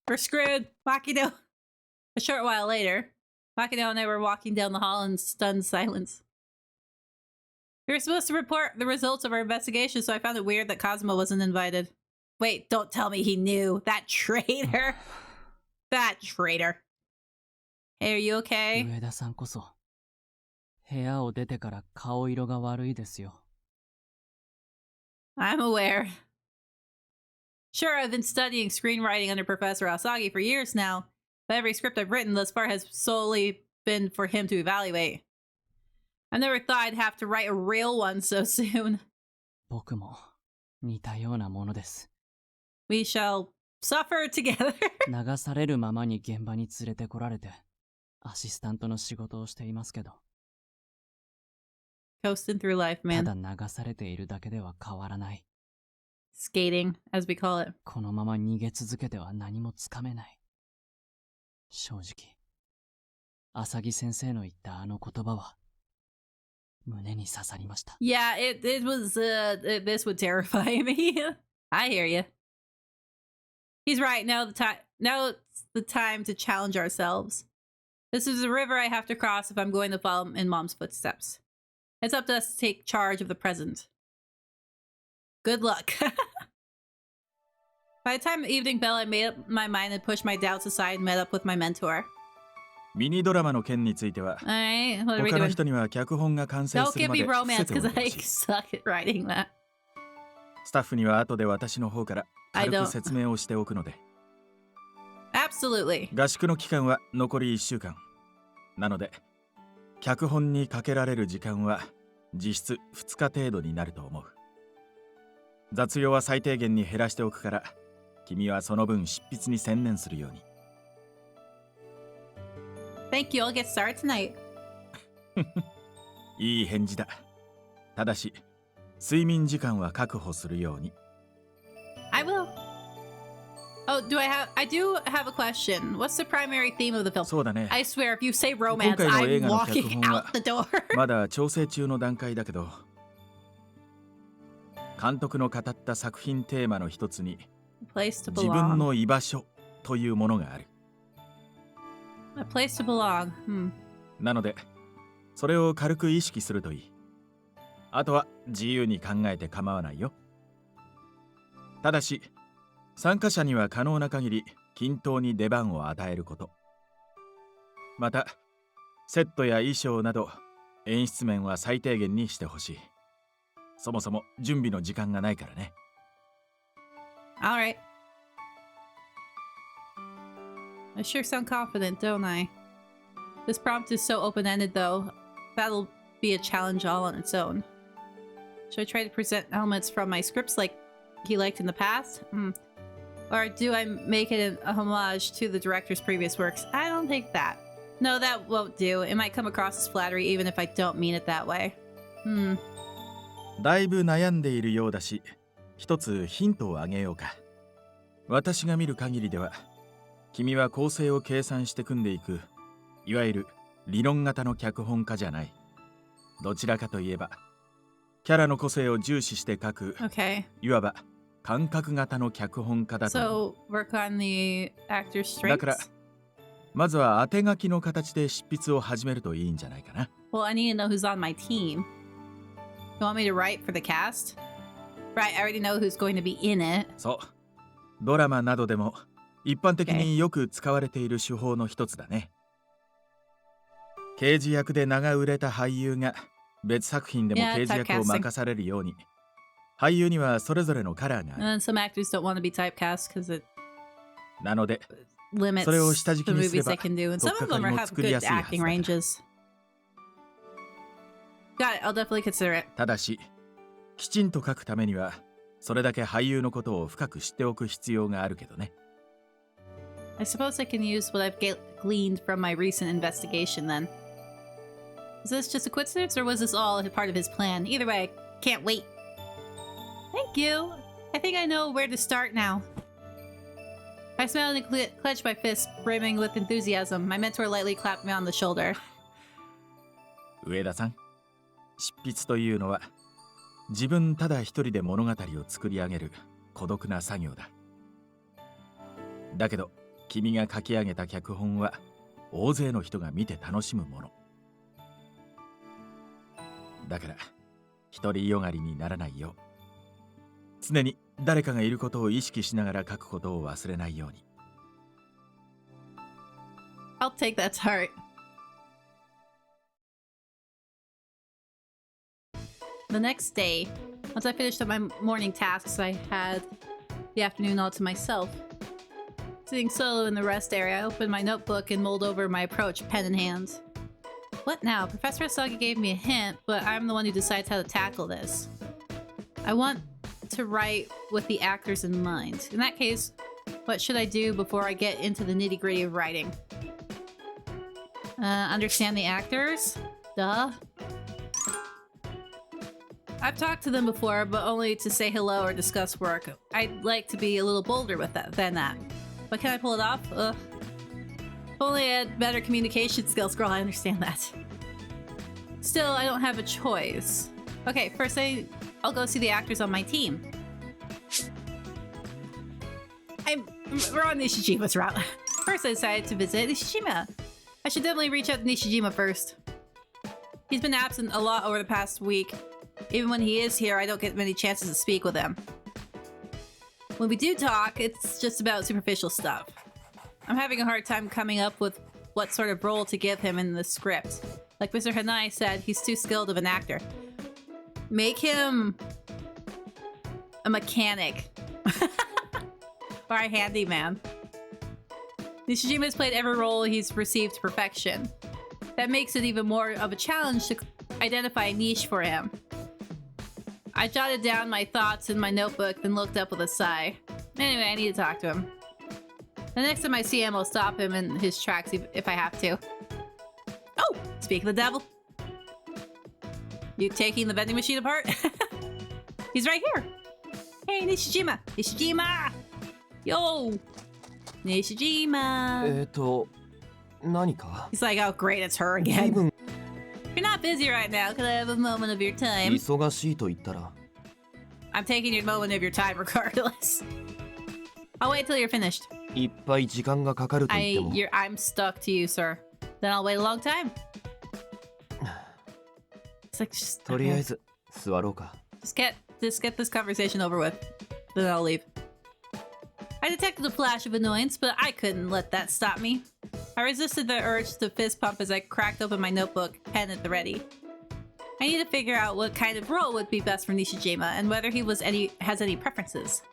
We're screwed. Makido. A short while later, Makido and I were walking down the hall in stunned silence. We were supposed to report the results of our investigation, so I found it weird that Cosmo wasn't invited. Wait, don't tell me he knew. That traitor. That traitor. Hey, are you okay? 上田さんこそ部屋を出てから顔色が悪いですよ。 I'm aware. Sure, I've been studying screenwriting under Professor Asagi for years now, but every script I've written thus far has solely been for him to evaluate. I never thought I'd have to write a real one so soon. 僕も似たようなものです。 We shall suffer together. 流されるままに現場に連れてこられてアシスタントの仕事をしていますけど、 Coasting through life, た man. だ流されているだけでは変わらない。 Skating, as we call it. このまま逃げ続けては何もつかめない。正直、浅木先生の言ったあの言葉は胸に刺さりました。 Yeah, it was, this would terrify me. I hear you. He's right. Now it's the time to challenge ourselves. This is a river I have to cross if I'm going to follow in Mom's footsteps. It's up to us to take charge of the present. Good luck. By the time evening bell, I made up my mind and pushed my doubts aside and met up with my mentor. ミニドラマの件については、 Alright, what are we 他の doing? 人には脚本が完成 Don't する give ま me で伏 romance せておい because て I ほしい。 suck at writing that. スタッフには後で私の方から I 軽 don't. く説明をしておくので。 Absolutely. 合宿の期間は残り1週間。なので、脚本にかけられる時間は実質2日程度になると思う。雑用は最低限に減らしておくから、君はその分執筆に専念するように。Thank you. I'll get started tonight. いい返事だ。ただし、睡眠時間は確保するように。I will. Oh, I do have a question. What's the primary theme of the film? そうだね。 I swear, if you say 今 romance, 回の映 I'm 画の脚 walking 本は out the door. まだ調整中の段階だけど、監督の語った作品テーマの一つに A place to 自分 belong. の居場所というものがある。 A place to belong. なので、それを軽く意識するといい。あとは自由に考えて構わないよ。ただし、参加者には可能な限り均等に出番を与えること。また、セットや衣装など演出面は最低限にしてほしい。そもそも準備の時間がないからね。Alright. I sure sound confident, don't I? This prompt is so open-ended though. That'll be a challenge all on its own. Should I try to present elements from my scripts like he liked in the past? Or do I make it a homage to the director's previous works? I don't think that. No, that won't do. It might come across as flattery even if I don't mean it that way. だいぶ悩んでいるようだし、一つヒントをあげようか。私が見る限りでは、君は構成を計算して組んでいく、いわゆる理論型の脚本家じゃない。どちらかといえば、キャラの個性を重視して書く、いわば感覚型の脚本家だと思う。So, work on the actor's strengths? だから、まずは当て書きの形で執筆を始めるといいんじゃないかな。Well, I need to know who's on my team. You want me to write for the cast? Right, I already know who's going to be in it. そう。ドラマなどでも一般的によく使われている手法の一つだね。刑事役で名が売れた俳優が別作品でも刑事役を任されるように、俳優にはそれぞれのカラーがある。And some actors don't want to be typecast because it なので、 limits それを下敷き the にすれ movies ば they can do, and 取 some っ of かか them り are も have 作り good やすいはず acting だから。 ranges. Got it, I'll definitely consider it. ただし、きちんと書くためには、それだけ俳優のことを深く知っておく必要があるけどね。I suppose I can use what I've gleaned from my recent investigation then. Is this just a coincidence or was this all a part of his plan? Either way, I can't wait. Thank you. I think I know where to start now. I smiled and clenched my fist, brimming with enthusiasm. My mentor lightly clapped me on the shoulder. 上田さん、執筆というのは自分ただ一人で物語を作り上げる孤独な作業だ。だけど君が書き上げた脚本は大勢の人が見て楽しむものだから、独りよがりにならないよう、常に誰かがいることを意識しながら書くことを忘れないように。 I'll take that to heart. The next day, once I finished up my morning tasks, I had the afternoon all to myself. Sitting solo in the rest area, I opened my notebook and mulled over my approach, pen in hand. What now? Professor Asagi gave me a hint, but I'm the one who decides how to tackle this. I want to write with the actors in mind. In that case, what should I do before I get into the nitty-gritty of writing? Understand the actors? Duh. I've talked to them before, but only to say hello or discuss work. I'd like to be a little bolder with that than that. But can I pull it off? Ugh. If only I had better communication skills, girl, I understand that. Still, I don't have a choice. Okay, first I'll go see the actors on my team. We're on Nishijima's route. First I decided to visit Nishijima. I should definitely reach out to Nishijima first. He's been absent a lot over the past week. Even when he is here, I don't get many chances to speak with him. When we do talk, it's just about superficial stuff. I'm having a hard time coming up with what sort of role to give him in the script. Like Mr. Hanai said, he's too skilled of an actor. Make him a mechanic. Or a handyman. Nishijima has played every role he's received to perfection. That makes it even more of a challenge to identify a niche for him. I jotted down my thoughts in my notebook, then looked up with a sigh. Anyway, I need to talk to him. The next time I see him, I'll stop him in his tracks if I have to. Oh! Speak of the devil. You taking the vending machine apart? He's right here! Hey, Nishijima! Nishijima! Yo! Nishijima! 何か? He's like, oh great, it's her again. You're not busy right now. Could I have a moment of your time? 忙しいと言ったら I'm taking your moment of your time regardless. I'll wait till you're finished. いっぱい時間がかかると言っても I'm stuck to you, sir. Then I'll wait a long time. It's like, just, とりあえず座ろうか just get this conversation over with. Then I'll leave. I detected a flash of annoyance, but I couldn't let that stop me. I resisted the urge to fist pump as I cracked open my notebook, pen at the ready. I need to figure out what kind of role would be best for Nishijima and whether he has any preferences.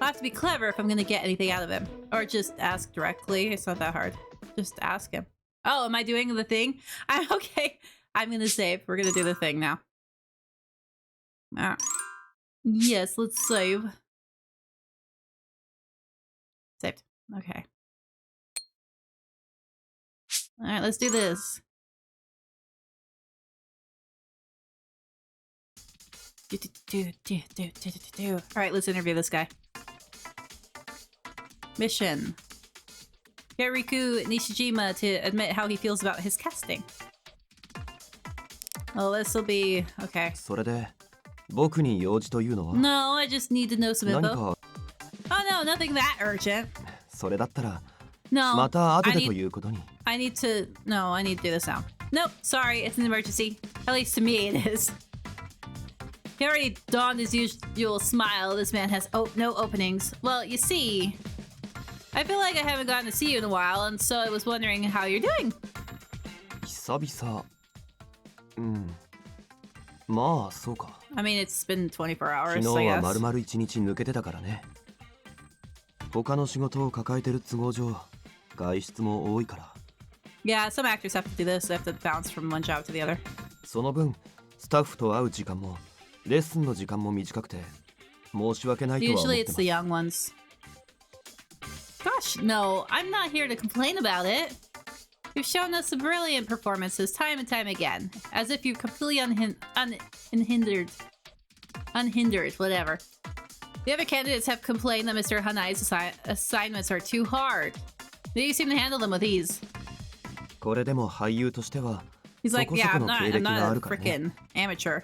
I'll have to be clever if I'm gonna get anything out of him. Or just ask directly. It's not that hard. Just ask him. Oh, am I doing the thing? I'm okay. I'm gonna save. We're gonna do the thing now. Yes, let's save. Saved. Okay. Alright, let's do this. Alright, let's interview this guy. Mission. Get Riku Nishijima to admit how he feels about his casting. Oh, this will be... okay. それで僕に用事というのは No, I just need to know some 何 info. か Oh no, nothing that urgent. それだったら No, また後 I でと need, いうことに I need to... No, I need to do this now. Nope, sorry, it's an emergency. At least to me it is. He already donned his usual smile. This man has no openings. Well, you see... I feel like I haven't gotten to see you in a while, and so I was wondering how you're doing. 久々まあそうか I mean, it's been 24 hours, 昨 I 日は guess. 丸々一日抜けてたからね他の仕事を抱えてる都合上外出も多いから Yeah, some actors have to do this. They have to bounce from one job to the other. その分スタッフと会う時間もレッスンの時間も短くて申し訳ないとは思っ Usually て it's ま the す young ones. Gosh, no, I'm not here to complain about it. You've shown us brilliant performances time and time again, as if you're completely unhindered, whatever. The other candidates have complained that Mr. Hanai's assignments are too hard. But you seem to handle them with ease. これでも俳優としては He's そ like, こそ yeah, こ I'm の not, 経 I'm 歴が not あ a るからね freaking amateur.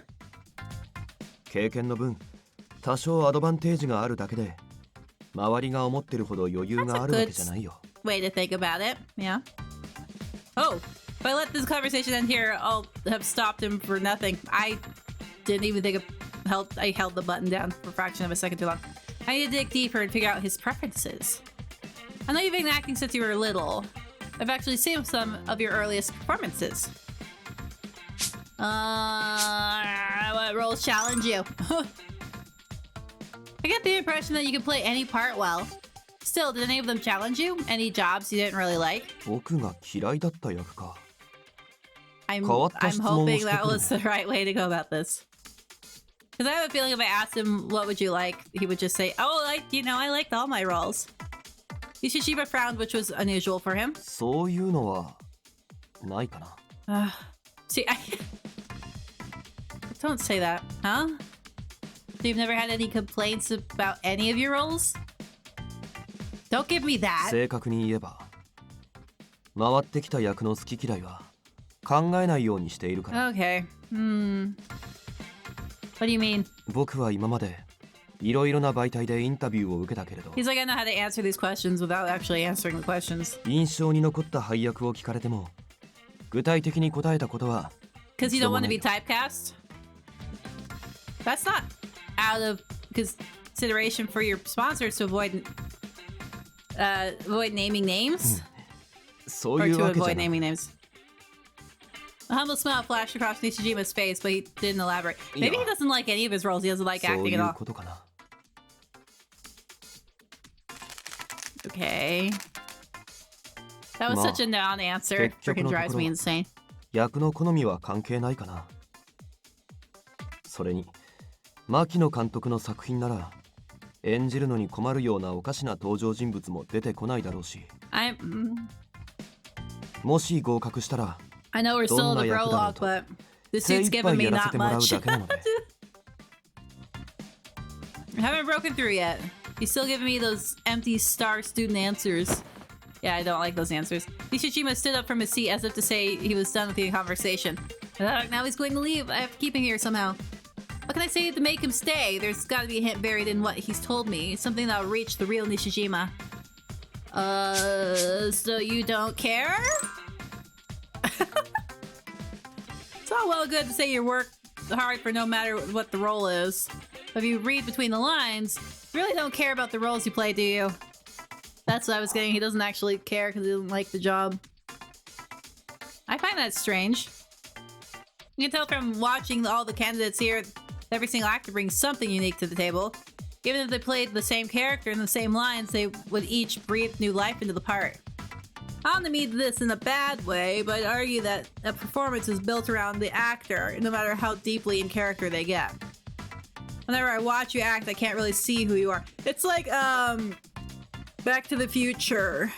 経験の分多少アドバンテージがあるだけで周りが思ってるほど余裕があるわけじゃないよ Way to think about it, yeah. Oh, if I let this conversation end here, I'll have stopped him for nothing. I didn't even think I held the button down for a fraction of a second too long. I need to dig deeper and figure out his preferences. I know you've been acting since you were little. I've actually seen some of your earliest performances. What roles challenge you? I get the impression that you can play any part well. Still, did any of them challenge you? Any jobs you didn't really like? 僕が嫌いだった役か I'm 変わった質問をしてくるね。 hoping that was the right way to go about this. Because I have a feeling if I asked him, what would you like? He would just say, oh, I liked all my roles. Yushishiba frowned, which was unusual for him. そういうのはないかな See, don't say that, huh? So you've never had any complaints about any of your roles? Don't give me that. 正確に言えば回ってきた役の好き嫌いは考えないようにしているから Okay. What do you mean? 僕は今までいろいろな媒体でインタビューを受けたけれど He's like, I know how to answer these questions without actually answering the questions. 印象に残った配役を聞かれても具体的に答えたことは Because you don't want to be typecast? That's not out of consideration for your sponsors to avoid naming names? そう Or いう to わけじゃ avoid ない naming names. A humble smile flashed across Nishijima's face, but he didn't elaborate. Maybe he doesn't like any of his roles. He doesn't like そう acting い at う all. ことかな Okay. That was such a non-answer. Freaking drives me insane. 役の好みは関係ないかなそれに牧野監督の作品なら演じるのに困るようなおかしな登場人物も出てこないだろうしもし合格したら I know we're still in the prologue, but this suit's giving me not much. I haven't broken through yet. He's still giving me those empty star student answers. Yeah, I don't like those answers. Nishijima stood up from his seat as if to say he was done with the conversation. Now he's going to leave. I have to keep him here somehow. What can I say to make him stay? There's got to be a hint buried in what he's told me. Something that'll reach the real Nishijima. So you don't care? It's all well good to say you work hard for no matter what the role is. But if you read between the lines, you really don't care about the roles you play, do you? That's what I was getting. He doesn't actually care because he doesn't like the job. I find that strange. You can tell from watching all the candidates here, every single actor brings something unique to the table. Even if they played the same character in the same lines, they would each breathe new life into the part. I don't mean this in a bad way, but I'd argue that a performance is built around the actor, no matter how deeply in character they get. Whenever I watch you act, I can't really see who you are. It's like, Back to the Future.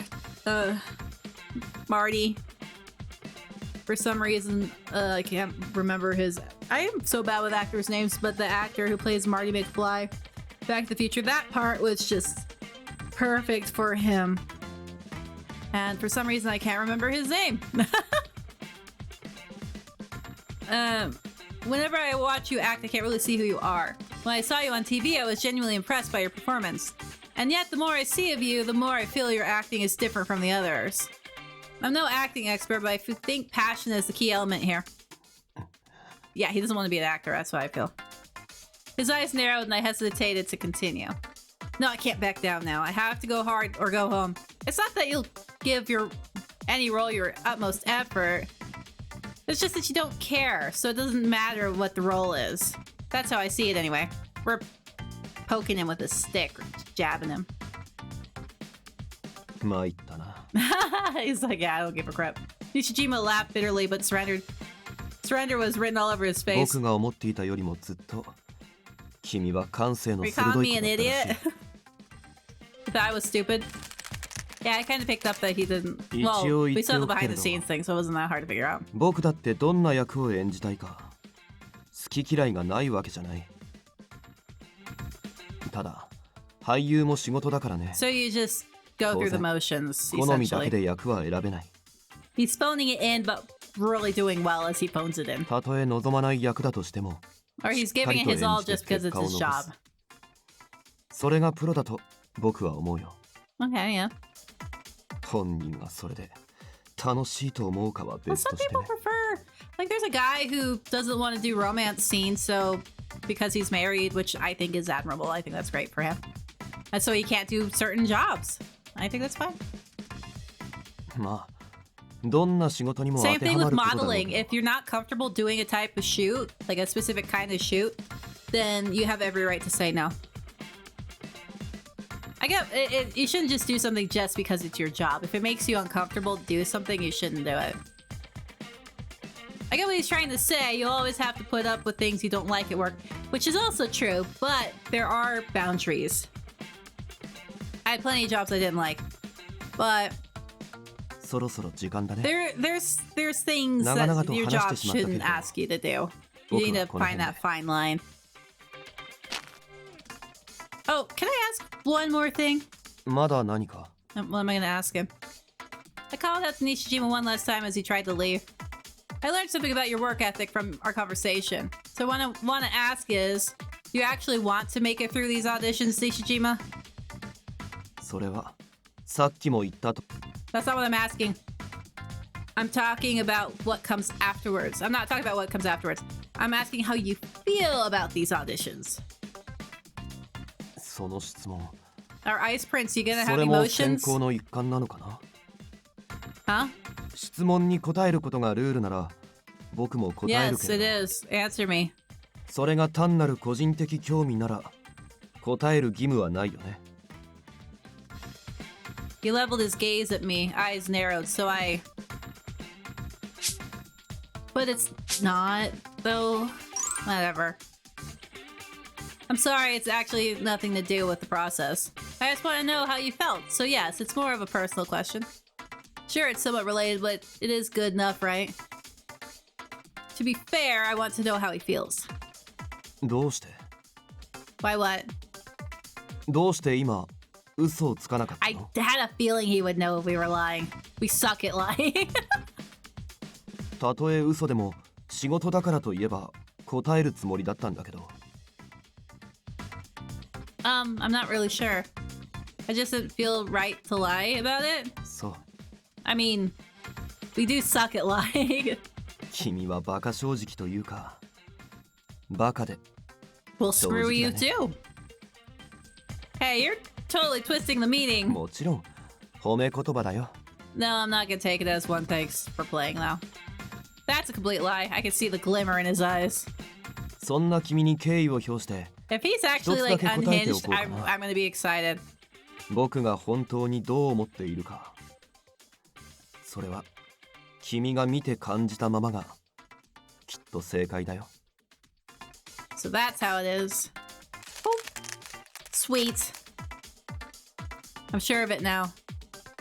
Marty. For some reason, I can't remember his... I am so bad with actors' names, but the actor who plays Marty McFly, Back to the Future, that part was just perfect for him. And for some reason, I can't remember his name. Whenever I watch you act, I can't really see who you are. When I saw you on TV, I was genuinely impressed by your performance. And yet, the more I see of you, the more I feel your acting is different from the others. I'm no acting expert, but I think passion is the key element here. Yeah, he doesn't want to be an actor, that's what I feel. His eyes narrowed and I hesitated to continue. No, I can't back down now. I have to go hard or go home. It's not that you'll give any role your utmost effort. It's just that you don't care, so it doesn't matter what the role is. That's how I see it anyway. We're poking him with a stick or jabbing him. He's like, yeah, I don't give a crap. Nishijima laughed bitterly, but surrendered. Surrender was written all over his face. Are you calling me an idiot? That I was stupid? Yeah, I kind of picked up that he didn't. Well, we saw the behind the scenes thing, so it wasn't that hard to figure out. So you just go through the motions, essentially. He's phoning it in, but really doing well as he phones it in. Or he's giving it his all just because it's his job. Okay, yeah. Well, some people prefer... Like, there's a guy who doesn't want to do romance scenes, so... Because he's married, which I think is admirable. I think that's great for him. And so he can't do certain jobs. I think that's fine. Same thing with modeling. If you're not comfortable doing a type of shoot, like a specific kind of shoot, then you have every right to say no. I get it. You shouldn't just do something just because it's your job. If it makes you uncomfortable to do something, you shouldn't do it. I get what he's trying to say. You always have to put up with things you don't like at work, which is also true, but there are boundaries. I had plenty of jobs I didn't like, but there's things that your job shouldn't ask you to do. You need to find that fine line. Oh, can I ask one more thing? What am I gonna ask him? I called out to Nishijima one last time as he tried to leave. I learned something about your work ethic from our conversation. So what I want to ask is, do you actually want to make it through these auditions, Nishijima? That's not what I'm asking. I'm talking about what comes afterwards. I'm not talking about what comes afterwards. I'm asking how you feel about these auditions. Are Ice Prince, you gonna have emotions? Huh? Yes, it is. Answer me. He leveled his gaze at me, eyes narrowed, so I... But it's not, though. Whatever. I'm sorry, it's actually nothing to do with the process. I just want to know how you felt, so yes, it's more of a personal question. Sure, it's somewhat related, but it is good enough, right? To be fair, I want to know how he feels. Why what? I had a feeling he would know if we were lying. We suck at lying. I'm not really sure. I just didn't feel right to lie about it. I mean, we do suck at lying. Well, screw you too. Hey, you're totally twisting the meaning. No, I'm not gonna take it as one thanks for playing though. That's a complete lie. I can see the glimmer in his eyes. If he's actually like unhinged, I'm gonna be excited. So that's how it is. Oh, sweet. I'm sure of it now.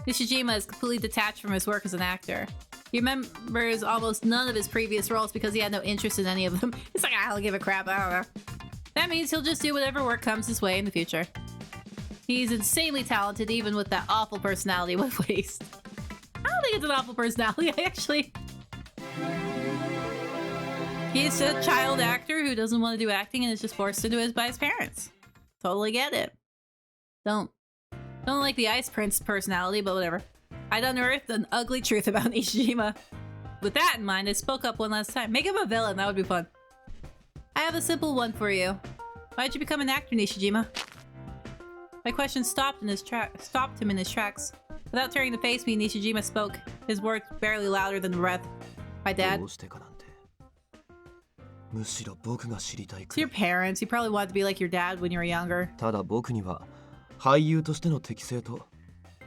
Nishijima is completely detached from his work as an actor. He remembers almost none of his previous roles because he had no interest in any of them. It's like, I don't give a crap, I don't know. That means he'll just do whatever work comes his way in the future. He's insanely talented, even with that awful personality with waste. I don't think it's an awful personality, actually. He's a child actor who doesn't want to do acting and is just forced into it by his parents. Totally get it. Don't like the Ice Prince personality, but whatever. I'd unearthed an ugly truth about Nishijima. With that in mind, I spoke up one last time. Make him a villain, that would be fun. I have a simple one for you. Why'd you become an actor, Nishijima? My question stopped him in his tracks. Without turning to face me, Nishijima spoke, his words barely louder than the breath. My dad. It's your parents. You probably wanted to be like your dad when you were younger. ただ僕には俳優としての適性と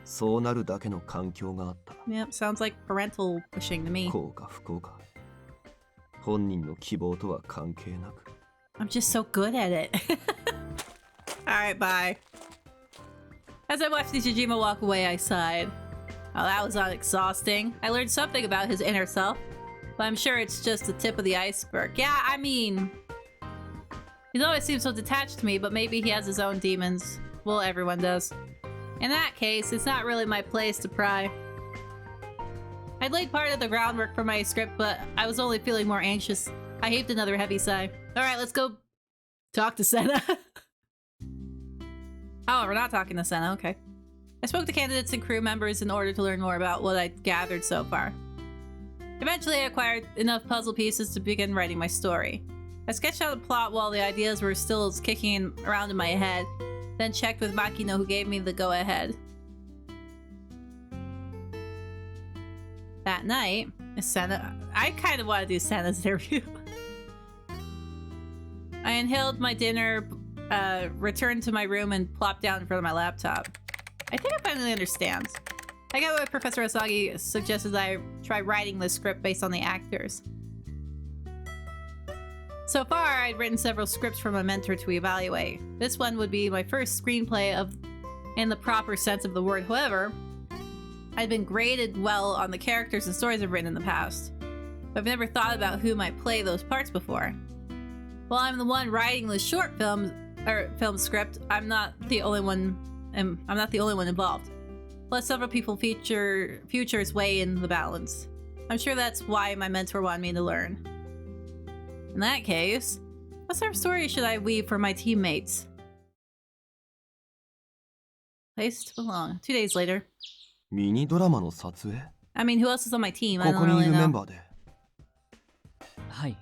そうなるだけの環境があった。 Yep, sounds like parental pushing to me. 幸か不幸か本人の希望とは関係なく。 I'm just so good at it. Alright, bye. As I watched Nishijima walk away, I sighed. Oh, that was exhausting. I learned something about his inner self, but I'm sure it's just the tip of the iceberg. Yeah, I mean... He's always seemed so detached to me, but maybe he has his own demons. Well, everyone does. In that case, it's not really my place to pry. I'd laid part of the groundwork for my script, but I was only feeling more anxious. I heaved another heavy sigh. Alright, let's go talk to Senna. Oh, we're not talking to Senna, okay. I spoke to candidates and crew members in order to learn more about what I'd gathered so far. Eventually, I acquired enough puzzle pieces to begin writing my story. I sketched out a plot while the ideas were still kicking around in my head, then checked with Makino, who gave me the go-ahead. That night, Senna... I kind of want to do Senna's interview. I inhaled my dinner, returned to my room, and plopped down in front of my laptop. I think I finally understand. I got what Professor Asagi suggested that I try writing the script based on the actors. So far, I'd written several scripts for my mentor to evaluate. This one would be my first screenplay in the proper sense of the word. However, I'd been graded well on the characters and stories I've written in the past. But I've never thought about who might play those parts before. While I'm the one writing the short film script, I'm not the only one involved. Plus, several people futures weigh in the balance. I'm sure that's why my mentor wanted me to learn. In that case, what sort of story should I weave for my teammates? Place to belong. 2 days later. ミニドラマの撮影? I mean, who else is on my team? I こ don't こにい really るメン know. バーで。はい。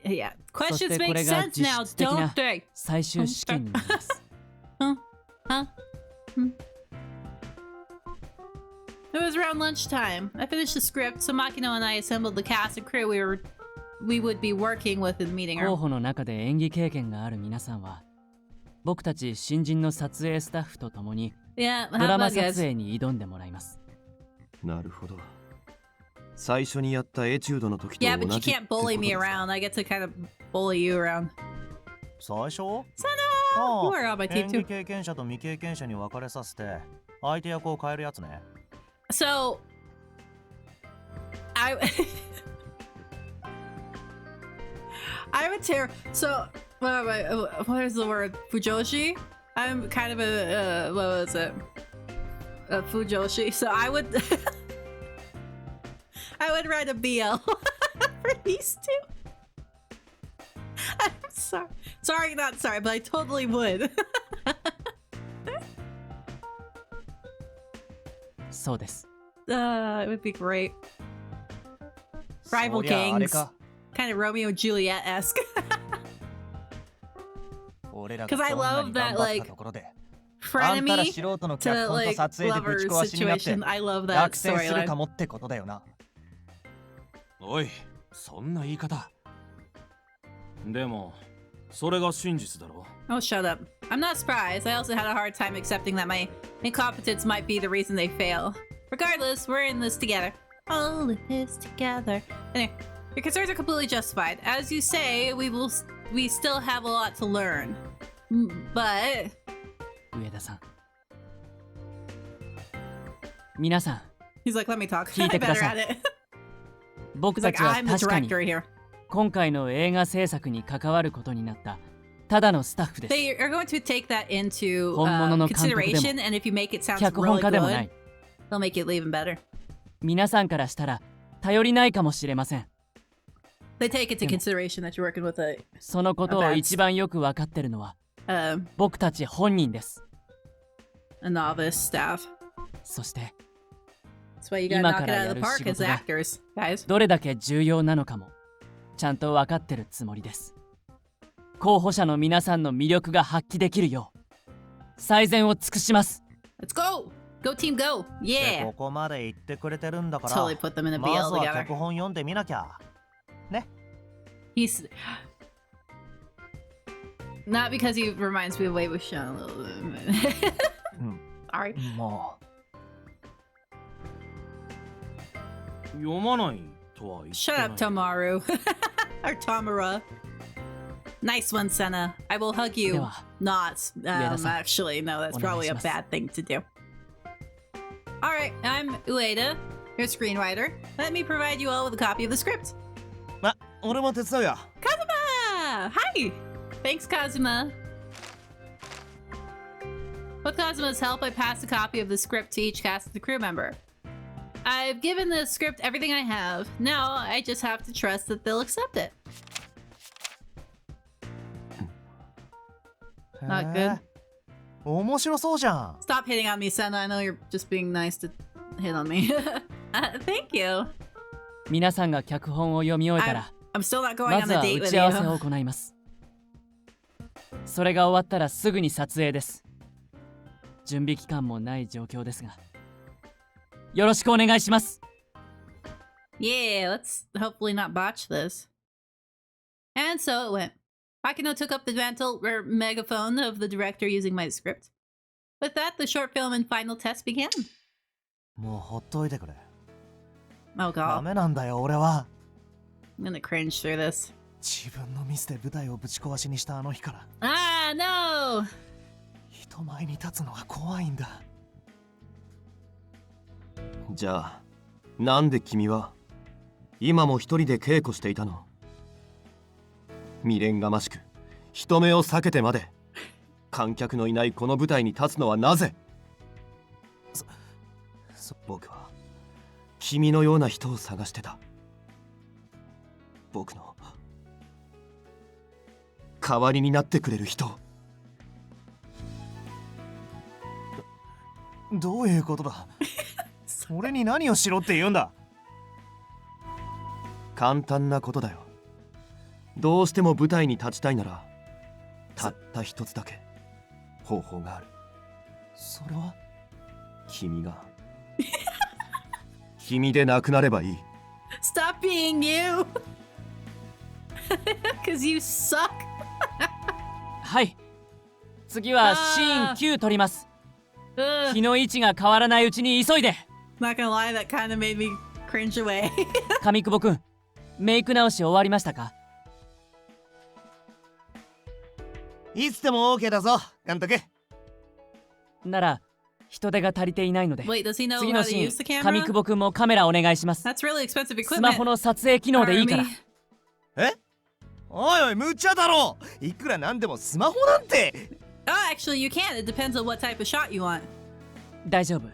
Yeah, そし questions てこ make れが sense 実 now, 質的 don't な they? 最終試験になります。 It was around lunchtime. I finished the script, so Makino and I assembled the cast and crew we would be working with in the meeting 候 room. 補の中で演技経験がある皆さんは、僕たち新人の撮影スタッフと共に Yeah, ド how ラマ about 撮 guys? 影に挑んでもらいます。なるほど。最初にやったエチュードの時と Yeah, 同 but you じって can't こと bully で me すか。 around. I get to kind of bully you around. 最初 Senna! あ You あ are on my 演 team 技 too. 経験者と未経験者に分かれさせて相手役を変えるやつね。 So, I'm a terror. So, what is the word? Fujoshi? I'm kind of a, what was it? A Fujoshi. So I would, I would write a BL for these two. I'm sorry. Sorry, not sorry, but I totally would. そうです。 It would be great. Rival そりゃあれ gangs. か Kind of Romeo and Juliet-esque. 俺ら 'Cause が I そんな love に that, 頑張った like, ところであんたら Frenemy 素人の to 脚本と like 撮影でぶ lovers ち壊しになって situation. I love that 落選する storyline. かもってことだよな。おい、そんな言い方。でも、それが真実だろ。 Oh, shut up. I'm not surprised. I also had a hard time accepting that my incompetence might be the reason they fail. Regardless, we're in this together. All in this together. Anyway, your concerns are completely justified. As you say, we still have a lot to learn. But 上田さん。皆さん、 he's like, let me talk. 聞 I'm いてくだ better さ at い。 it. 僕 He's た like, ちは I'm the 確かに director here. 今回の映画制作に関わることになったただのスタッフです。 They are going to take that into 本物の監督でも consideration, and if you make it sound 脚 really 本家でもな good, い。 they'll make it even better. 皆さんからしたら頼りないかもしれません。 They take it to consideration that you're working with a そのことを一番よく分かってるのは僕たち本人です。 novice staff. そして That's why you gotta knock it out of the park as actors, guys. どれだけ重要なのかもちゃんと分かってるつもりです。候補者の皆さんの魅力が発揮できるよう最善を尽くします。 Let's go! Go team go! こ Yeah! こまで言ってくれてるんだから Totally put them in a ま BL ずは together. 脚本読んでみなきゃ。 He's not because he reminds me of Wei Wuxian a little bit. Sorry. もう読まないとは言ってない。 Shut up, Tomaru. Or Tamara. Nice one, Senna. I will hug you. では Not. Ueda-san. Actually, no, that's probably a お願いします。 bad thing to do. Alright, I'm Ueda, your screenwriter. Let me provide you all with a copy of the script. 俺も手伝うよ。 Kazuma! Hi! Thanks, Kazuma. With Kazuma's help, I passed a copy of the script to each cast of the crew member. I've given the script everything I have. Now, I just have to trust that they'll accept it. Not good. 面白そうじゃん。 Stop hitting on me, Senna. I know you're just being nice to hit on me. Thank you. 皆さんが脚本を読み終えたら I'm still not going ま on ず a は date 打 with ち合わせ you. を行います。それが終わったらすぐに撮影です。準備期間もない状況ですがよろしくお願いします。 Yeah, let's hopefully not botch this. And so it went. Akino took up the mantle or megaphone of the director using my script. With that, the short film and final test began. もうほっといてくれ。 Oh ダ god, メなんだよ俺は。 I'm gonna cringe through this. 自分のミスで舞台をぶち壊しにしたあの日から Ah, no! 人前に立つのが怖いんだ。じゃあなんで君は今も一人で稽古していたの？未練がましく人目を避けてまで観客のいないこの舞台に立つのはなぜ？僕は君のような人を探してた。僕の代わりになってくれる人。どういうことだ？俺に何をしろって言うんだ？簡単なことだよ。どうしても舞台に立ちたいならたった一つだけ方法がある。それは君が君でなくなればいい。 Stop being you! Because you suck! はい、次はシーン9撮ります。 Ugh. 日の位置が変わらないうちに急いで。 Not gonna lie, that kind of made me cringe away. 上久保くん、メイク直し終わりましたか？いつでも OK だぞ監督。なら人手が足りていないので Wait, does he know 次 how の to シ use the ーン上 camera? 久保くんもカメラお願いします。 That's really expensive スマ equipment. ホの撮影機能でいいから。 Army. え？おいおい無茶だろ。いくらなんでもスマホなんて。 Oh, actually, you can. It depends on what type of shot you want. 大丈夫。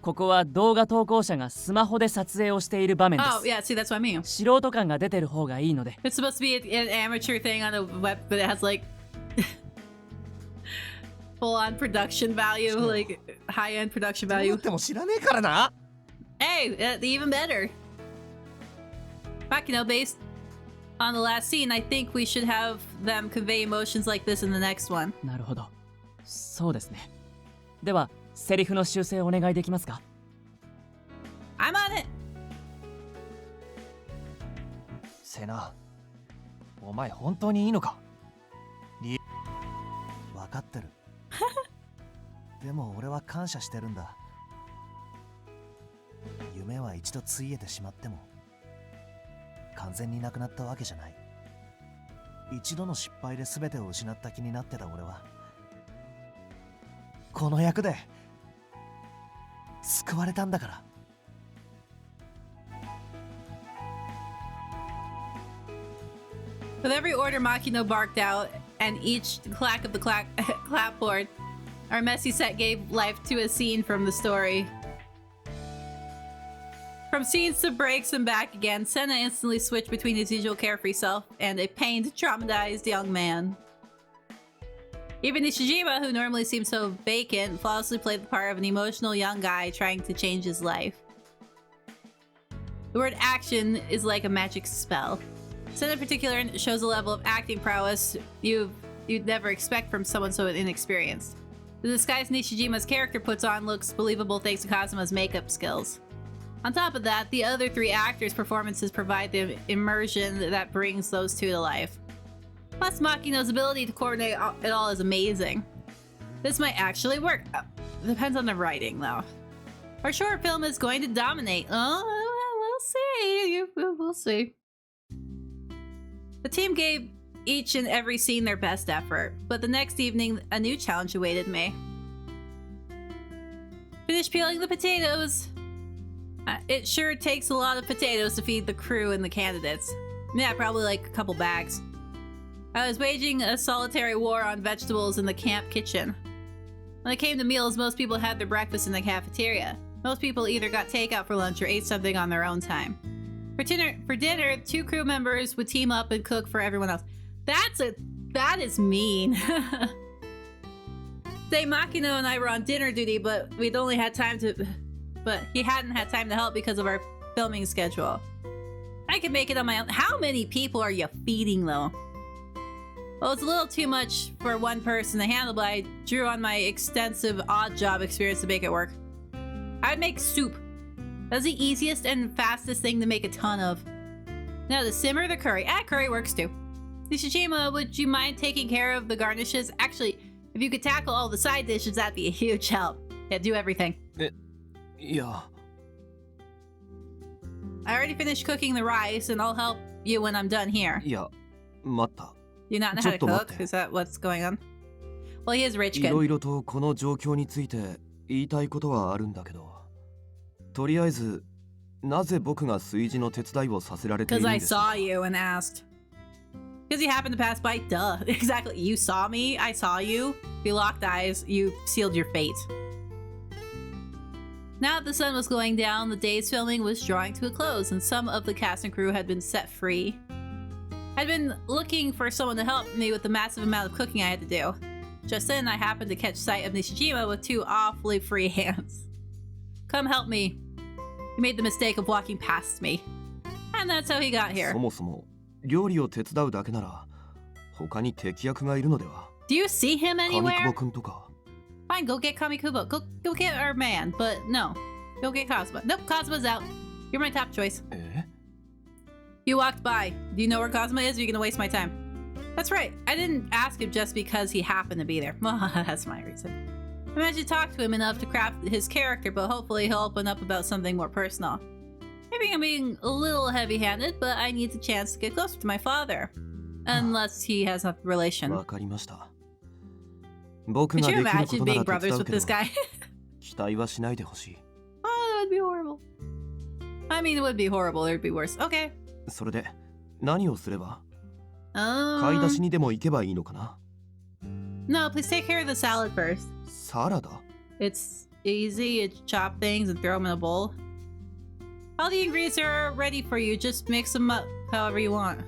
ここは動画投稿者がスマホで撮影をしている場面で Oh, す。 yeah, see, that's what I mean. 素人感が出てる方がいいので。 It's supposed to be an amateur thing on the web, but it has like full on production value, like high end production どう value. っても知らねえからな。 Hey, even better. Makino, based on the last scene, I think we should have them convey emotions like this in the next one. なるほど。そうですね。では、セリフの修正お願いできますか？ I'm on it. セナ、お前本当にいいのか？分かってる。でも俺は感謝してるんだ。夢は一度ついえてしまっても完全になくなったわけじゃない。一度の失敗で全てを失った気になってた俺はこの役で救われたんだから。With every order Makino barked out, and each clack of the clapboard. Our messy set gave life to a scene from the story. From scenes to breaks and back again, Senna instantly switched between his usual carefree self and a pained, traumatized young man. Even Nishijima, who normally seems so vacant, flawlessly played the part of an emotional young guy trying to change his life. The word action is like a magic spell. Senna in particular shows a level of acting prowess you'd never expect from someone so inexperienced. The disguise Nishijima's character puts on looks believable thanks to Kazuma's makeup skills. On top of that, the other three actors' performances provide the immersion that brings those two to life. Plus, Makino's ability to coordinate it all is amazing. This might actually work. Depends on the writing, though. Our short film is going to dominate. Oh, we'll see. We'll see. The team gave each and every scene their best effort, but the next evening, a new challenge awaited me. Finish peeling the potatoes. It sure takes a lot of potatoes to feed the crew and the candidates. Yeah, probably like a couple bags. I was waging a solitary war on vegetables in the camp kitchen. When it came to meals, most people had their breakfast in the cafeteria. Most people either got takeout for lunch or ate something on their own time. For dinner, two crew members would team up and cook for everyone else. That is mean. Say Makino and I were on dinner duty, but he hadn't had time to help because of our filming schedule. I could make it on my own. How many people are you feeding, though? Well, it's a little too much for one person to handle, but I drew on my extensive odd job experience to make it work. I'd make soup. That's the easiest and fastest thing to make a ton of. Now to simmer the curry. Curry works too. Nishijima, would you mind taking care of the garnishes? Actually, if you could tackle all the side dishes, that'd be a huge help. Yeah, do everything. Yeah. I already finished cooking the rice, and I'll help you when I'm done here. Yeah, 待った。 Do you not know how to cook? Is that what's going on? Well, he is rich kid. いろいろとこの状況について言いたいことはあるんだけど、とりあえずなぜ僕が炊事の手伝いをさせられているんですか? Because I saw you and asked. Because you happened to pass by. Duh. Exactly. You saw me. I saw you. We locked eyes. You sealed your fate. Now that the sun was going down, the day's filming was drawing to a close, and some of the cast and crew had been set free. I'd been looking for someone to help me with the massive amount of cooking I had to do. Just then, I happened to catch sight of Nishijima with two awfully free hands. Come help me. He made the mistake of walking past me. And that's how he got here. そもそも料理を手伝うだけなら他に敵役がいるのでは? Do you see him anywhere? 上久保くんとか。 Fine, go get Kamikubo. Go get our man, but no. Go get Kazuma. Nope, Kazuma's out. You're my top choice. You walked by. Do you know where Kazuma is, or are you gonna waste my time? That's right. I didn't ask him just because he happened to be there. Well, that's my reason. I managed to talk to him enough to craft his character, but hopefully he'll open up about something more personal. Maybe I'm being a little heavy-handed, but I need the chance to get closer to my father. Unless he has a relation. わかりました。僕 Could が you できるこ imagine とな being ら手 brothers 伝う with けど this guy? 期待はしないでほしい。 Oh, that would be horrible. I mean, it would be horrible. It would be worse. Okay. それで何をすれば? 買い出しにでも行けばいいのかな? No, please take care of the salad first. サラダ? It's easy. You chop things and throw them in a bowl. All the ingredients are ready for you. Just mix them up however you want.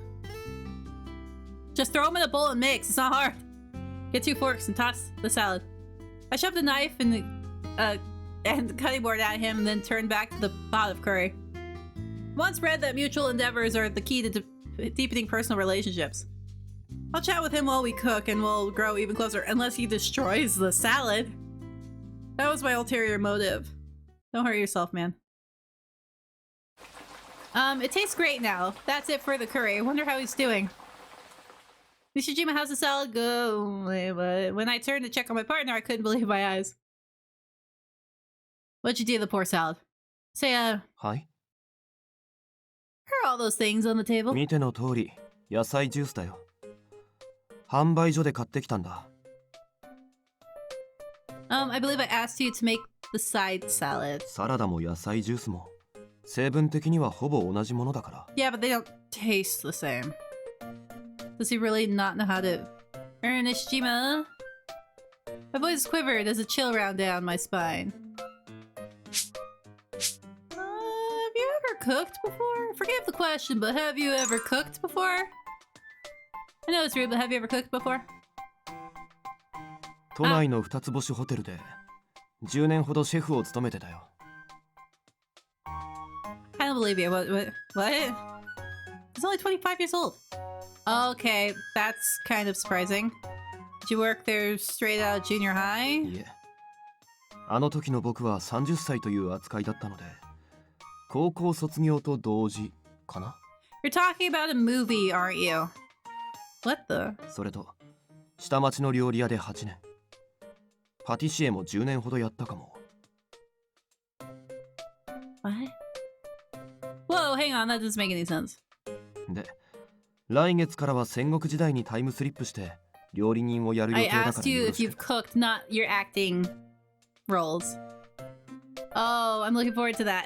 Just throw them in a bowl and mix. It's not hard. Get 2 forks and toss the salad. I shoved a knife and the cutting board at him and then turned back to the pot of curry. Once read that mutual endeavors are the key to deepening personal relationships. I'll chat with him while we cook and we'll grow even closer unless he destroys the salad. That was my ulterior motive. Don't hurt yourself, man. It tastes great now. That's it for the curry. I wonder how he's doing. Nishijima, how's the salad go? When I turned to check on my partner, I couldn't believe my eyes. What'd you do to the poor salad? Say, はい。 are all those things on the table? 見ての通り、野菜ジュースだよ。販売所で買ってきたんだ。I believe I asked you to make the side salad. サラダも野菜ジュースも成分的にはほぼ同じものだから。Yeah, but they don't taste the same. Does he really not know how to Nishijima. My voice quivered as a chill ran down my spine. Have you ever cooked before? Forgive the question, but have you ever cooked before? I know it's rude, but have you ever cooked before? 都内の2つ星ホテルで10年ほどシェフを務めてたよ。I don't believe you. What? He's only 25 years old. Okay, that's kind of surprising. Did you work there straight out of junior high? いえ。あの時の僕は30歳という扱いだったので、高校卒業と同時かな。You're talking about a movie, aren't you? What the? それと、下町の料理屋で8年。パティシエも10年ほどやったかも。What? Whoa, hang on, that doesn't make any sense. で、来月からは戦国時代にタイムスリップして料理人をやる予 I 定だから。 asked you if you've cooked, not your acting roles. Oh, I'm looking forward to that.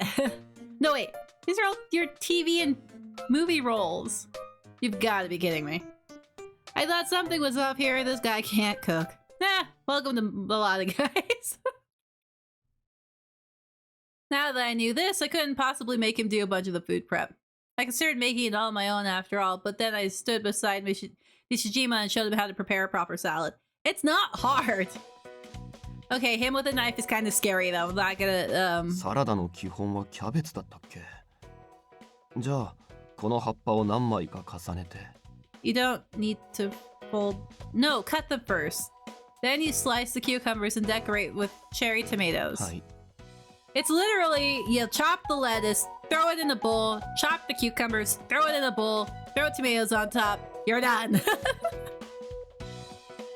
No, wait. These are all your TV and movie roles. You've got to be kidding me. I thought something was up here. This guy can't cook. Nah, welcome to a lot of guys. Now that I knew this, I couldn't possibly make him do a bunch of the food prep. I considered making it all on my own after all, but then I stood beside Nishijima and showed him how to prepare a proper salad. It's not hard! Okay, him with a knife is kind of scary though. I'm not gonna, サラダの基本はキャベツだったっけ？じゃあ、この葉っぱを何枚か重ねて。You don't need to fold... No, cut them first. Then you slice the cucumbers and decorate with cherry tomatoes. はい。It's literally, you chop the lettuce, throw it in a bowl, chop the cucumbers, throw it in a bowl, throw tomatoes on top, you're done.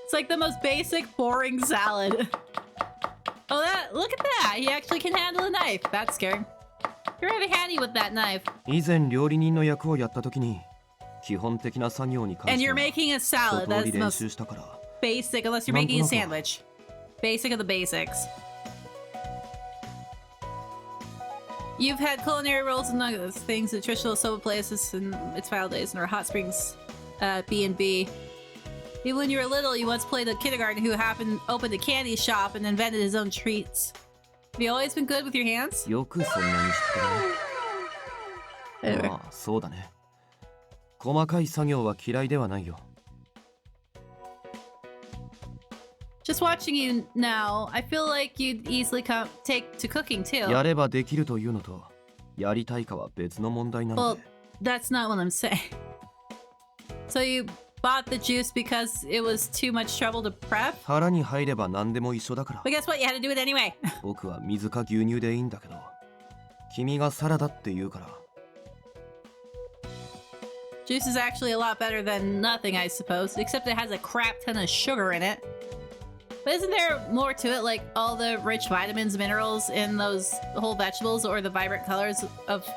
It's like the most basic, boring salad. Oh, look at that! He actually can handle a knife. That's scary. You're really handy with that knife. 以前料理人の役をやった時に基本的な作業に関 And して you're は making a salad. 一通 That's り the 練 most 習したから。 basic, unless you're making a sandwich. Basic of the basics. You've had culinary roles in things at traditional soba places in its final days in our hot springs B&B. Even when you were little, you once played a kindergarten who opened a candy shop and invented his own treats. Have you always been good with your hands? よくそんなに知ってるね。まあ、そうだね。細かい作業は嫌いではないよ。Just watching you now, I feel like you'd easily take to cooking too. やればできるというのと、やりたいかは別の問題なの Well, で。that's not what I'm saying. So you bought the juice because it was too much trouble to prep? 腹に入れば何でも一緒だから。But guess what? You had to do it anyway. 僕は水か牛乳でいいんだけど、君がサラダって言うから。Juice is actually a lot better than nothing, I suppose, except it has a crap ton of sugar in it. But isn't there more to it, like all the rich vitamins, minerals in those whole vegetables, or the vibrant colors of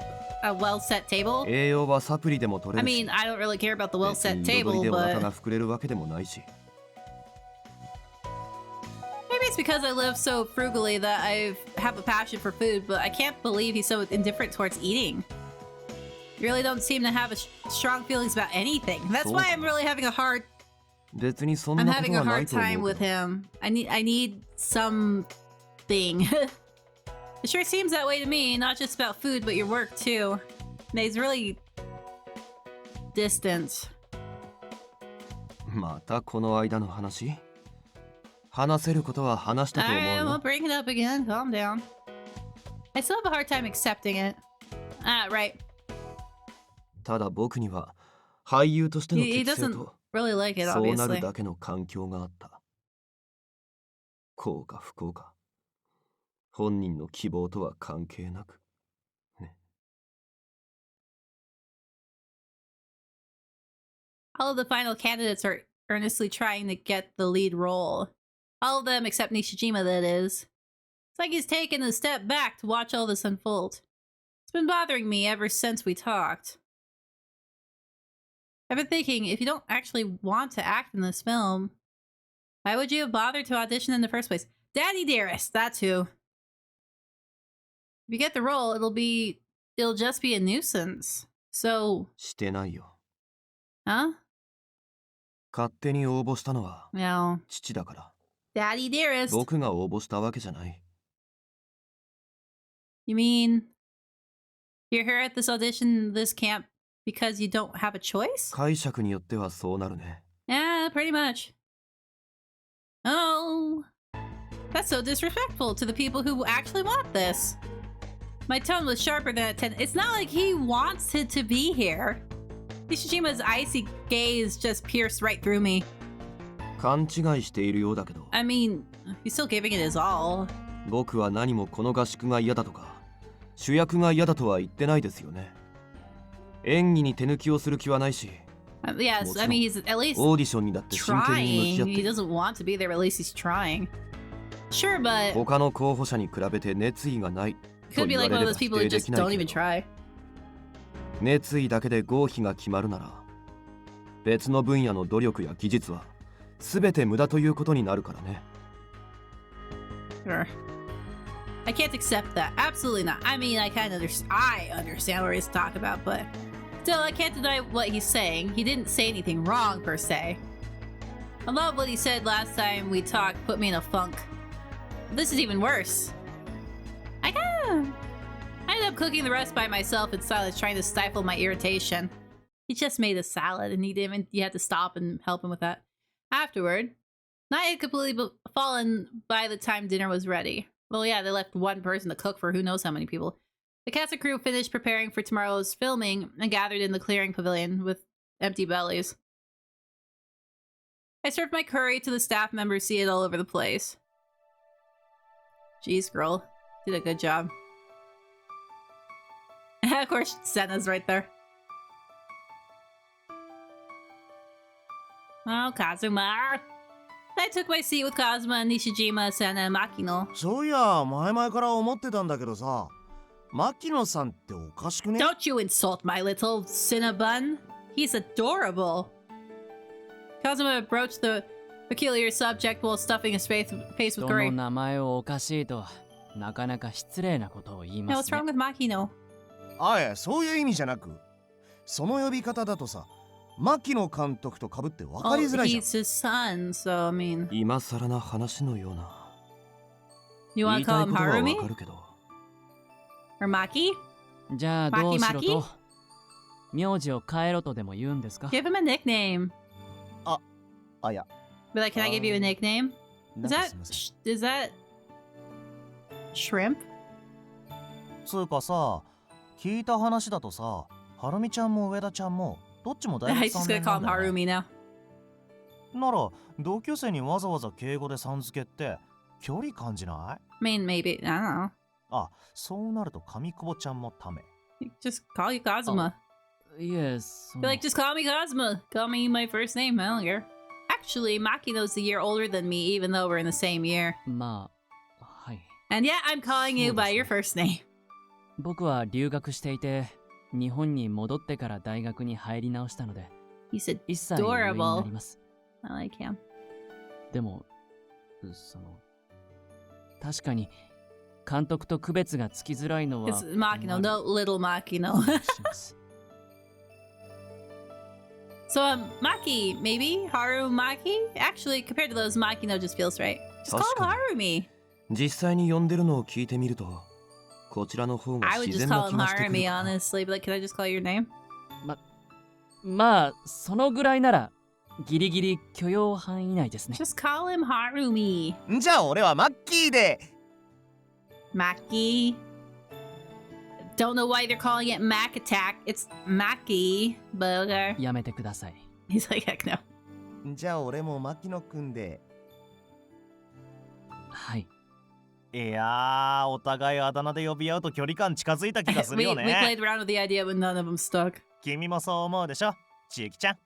a well-set table? 栄養はサプリでも取れ I るし。 mean, I don't really care about the 別 well-set に彩り table, でお腹 but が膨れるわけでもないし。 maybe it's because I live so frugally that I have a passion for food, but I can't believe he's so indifferent towards eating. You really don't seem to have strong feelings about anything. That's why I'm really having a hard... 別にそん I'm なこと having a はない hard と思 time う with けど。 him. I need something. It sure seems that way to me, not just about food, but your work too. And he's really distant. またこの間の話？話せることは話したと思う Alright, よ。 we'll bring it up again. Calm down. I still have a hard time accepting it. Ah, right. ただ僕には俳優としての He 適性 doesn't と really like it, そうなる obviously. だけの環境があった。幸か不幸か。本人の希望とは関係なく。ね。All of the final candidates are earnestly trying to get the lead role. All of them except Nishijima, that is. It's like he's taken a step back to watch all this unfold. It's been bothering me ever since we talked. I've been thinking, if you don't actually want to act in this film, why would you have bothered to audition in the first place? Daddy dearest, that's who. If you get the role, it'll just be a nuisance. So... してないよ。Huh? 勝手に応募したのは No. 父だから。 Daddy dearest. 僕が応募したわけじゃない。 You mean you're here at this audition, this camp, because you don't have a choice? 解釈によってはそうなるね。 Yeah, pretty much. Oh, that's so disrespectful to the people who actually want this. My tone was sharper than a 10. It's not like he wants it to be here. Nishijima's icy gaze just pierced right through me. 勘違いしているようだけど。 I mean, he's still giving it his all. 僕は何もこの合宿が嫌だとか、主役が嫌だとは言ってないですよね。演技に手抜きをする気はないし。 Yes, I mean, he's at least オーディションにだって真剣に向き合 trying. って He doesn't want to be there, but at least he's trying. Sure, but 他の候補者に比べて熱意がない could と be 言わ like れ one れ of ば those 否 people 定 who で just きな don't い even けど、 try. 熱意だけで合否が決まるなら、別の分野の努力や技術は全て無駄ということになるからね。 Sure. I can't accept that. Absolutely not. I mean, I understand what he's talking about, but still, I can't deny what he's saying. He didn't say anything wrong, per se. A lot of what he said last time we talked put me in a funk. This is even worse. I ended up cooking the rest by myself in silence, trying to stifle my irritation. He just made a salad, and you had to stop and help him with that. Afterward, night had completely fallen by the time dinner was ready. Well, yeah, they left one person to cook for who knows how many people. The cast and crew finished preparing for tomorrow's filming and gathered in the clearing pavilion with empty bellies. I served my curry to the staff members seated all over the place. Jeez, girl. Did a good job. Of course, Senna's right there. Oh, Kazuma. I took my seat with Kazuma, Nishijima, Senna, and Makino. そういや、前々から思ってたんだけどさ、牧野さんっておかしくね？ Don't you insult my little Cinnabon. He's adorable. Kazuma approached the peculiar subject while stuffing his face with 人 curry. の名前をおかしいとなかなか失礼なことを言い Now, ま what's すね wrong with Makino? あ、いや、そういう意味じゃなく、その呼び方だとさ、牧野監督と被って分かり Oh, づらいじゃん。 he's his son, so I mean... 今更な話のような。 You 言 want い to た call い him ことはわ Harumi? かるけど。 Or Maki? じゃあどうしろマキと名字を変えろとでも言うんですか Give him a nickname. あ、いや、 Be like, can I give you a nickname? な Is んか that... すいません。 Is that... Shrimp? つうかさ、聞いた話だとさ、はるみちゃんも上田ちゃんもどっちも大 I'm 学 just 3 gonna 年 call な him んだよね。 Harumi now. なら同級生にわざわざ敬語でさん付けって距離感じない？ I mean, maybe. I don't know. あ、そうなると上久保ちゃんもため。 Just call you Kazuma. いえそ Be の like, just call me Kazuma. Call me my first name. I don't care. Actually, Makino's a year older than me, even though we're in the same year. まあはい And yeah, I'm calling you by your first name. 僕は留学していて日本に戻ってから大学に入り直したので He's 1歳上にな adorable. ります I like him. でもその確かに監督と区別がつきづらいのは It's Makino, no little Makino. します So, Maki, maybe? Haru Maki? Actually, compared to those, Makino just feels right. Just call him 確か Harumi. 実際に呼んでるのを聞いてみると、こちらの方が I would 自 just 然な call 気 him がしてくる Harumi, かな。 honestly. But like, can I just call your name? まあそのぐらいならギリギリ許容範囲内ですね Just call him Harumi. じゃあ俺はマッキーで。 Maki. Don't know why they're calling it Mac Attack. It's Maki, but okay. やめてください He's like, heck no. じゃあ俺も牧野くんで。はいいやー、お互いあだ名で呼び合うと距離感近づいた気がする we よ played ね。 around with the idea, but none of them stuck. 君もそう思うでしょ、ちゆきちゃん。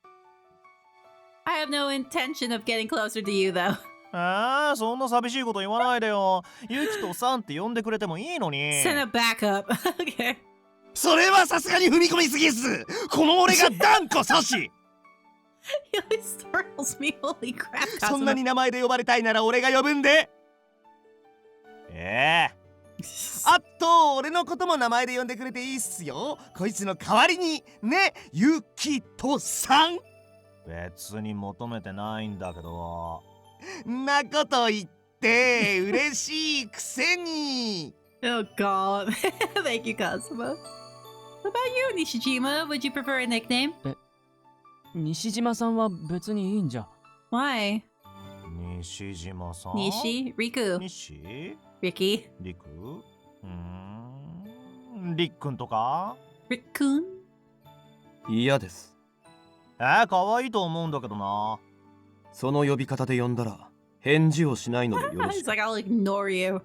I have no intention of getting closer to you, though. そんな寂しいこと言わないでよ。ゆきとさんって呼んでくれてもいいのに。 Send a backup. Okay. それはさすがに踏み込みすぎっす。この俺が断固阻止。 He always startles me. Holy crap. そんな Kazuma. に名前で呼ばれたいなら俺が呼ぶんで。あと俺のことも名前で呼んでくれていいっすよ。こいつの代わりにね、ゆきとさん。別に求めてないんだけど。なこと言って嬉しいくせに。 Oh god. Thank you, Kazuma. What about you, Nishijima? Would you prefer a nickname? 西島さんは別にいいんじゃ。Why? 西島さん。 Nishi? Riku? 西 Ricky? リクりっくんとか。 Rickun? 嫌です。可愛いと思うんだけどな。その呼び方で呼んだら返事をしないのでよろし He's く。 like, I'll ignore you.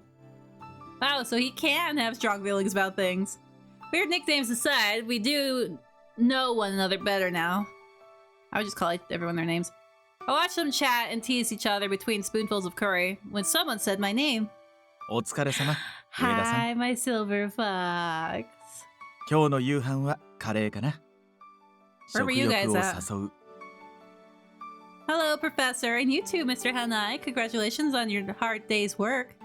Oh, so he can have strong feelings about things. Weird nicknames aside, we do know one another better now. I would just call everyone their names. I watched them chat and tease each other between spoonfuls of curry when someone said my name. お疲れ様、上田さん。 Hi, my silver fox. 今日の夕飯はカレーかな。 Where were 食 you 欲 guys を at? 誘う。 Hello, Professor, and you too, Mr. Hanai. Congratulations on your hard day's work.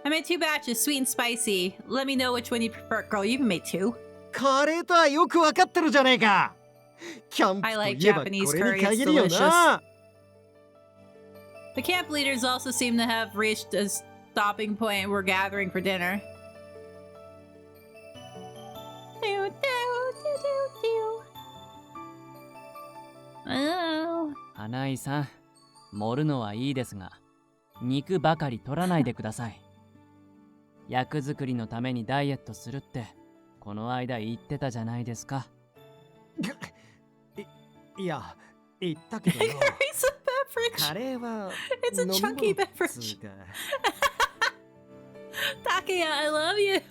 I made 2 batches, sweet and spicy. Let me know which one you prefer. Girl, you even made 2. カレーとはよくわかってるじゃねえか。キャンプ I と like いえばこ Japanese れ curry. に It's 限るよ delicious. な。 The camp leaders also seem to have reached a stopping point and we're gathering for dinner. Oh. 花井さん、盛るのはいいですが、肉ばかり取らないでください。役作りのためにダイエットするって、この間言ってたじゃないですか。いや、言ったけどよ。 It's a beverage. カレーは It's a chunky beverage. Takeya, I love you.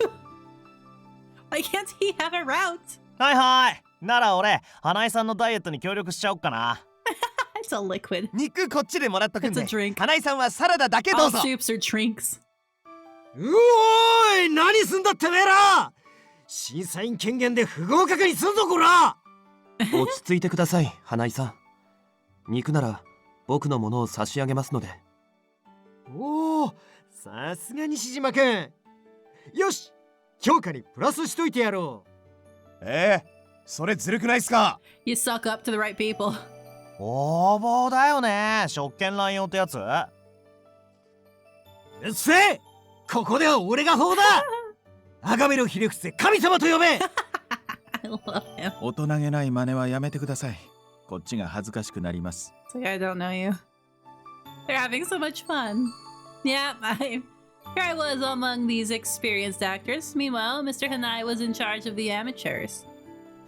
Why can't he have a route? はいはい。なら俺、花井さんのダイエットに協力しちゃおっかな。It's a liquid. 肉こっちでもらっとくん It's a で。 drink. 花井さんはサラダだけど All うぞ。 soups are drinks. うおーい、何すんだてめえら。審査員権限で不合格にすんぞこら。落ち着いてください、花井さん。肉なら僕のものを差し上げますので。おお、さすが西島くん。よし、評価にプラスしといてやろう。それずるくないっすか。 You suck up to the right people. 応募だよね。食券乱用ってやつ。うっせえ、ここでは俺が法だ。崇めろひれ伏せ、神様と呼べ。 I love him. 大人げない真似はやめてください。こっちが恥ずかしくなります。 It's like, I don't know you. They're having so much fun. Yeah, here I was among these experienced actors. Meanwhile, Mr. Hanai was in charge of the amateurs.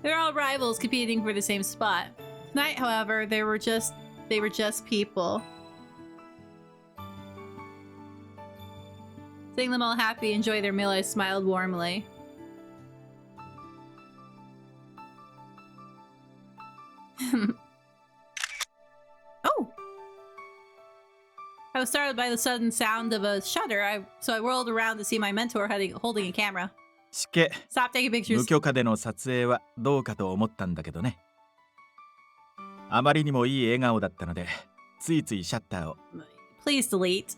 They're all rivals competing for the same spot. Tonight, however, they were just people. Seeing them all happy, enjoy their meal, I smiled warmly. Oh! I was startled by the sudden sound of a shutter, so I whirled around to see my mentor holding a camera. しけ、 Stop taking 無 pictures. 許可での撮影はどうかと思ったんだけどね。あまりにもいい笑顔だったので、ついついシャッターを。 Please delete.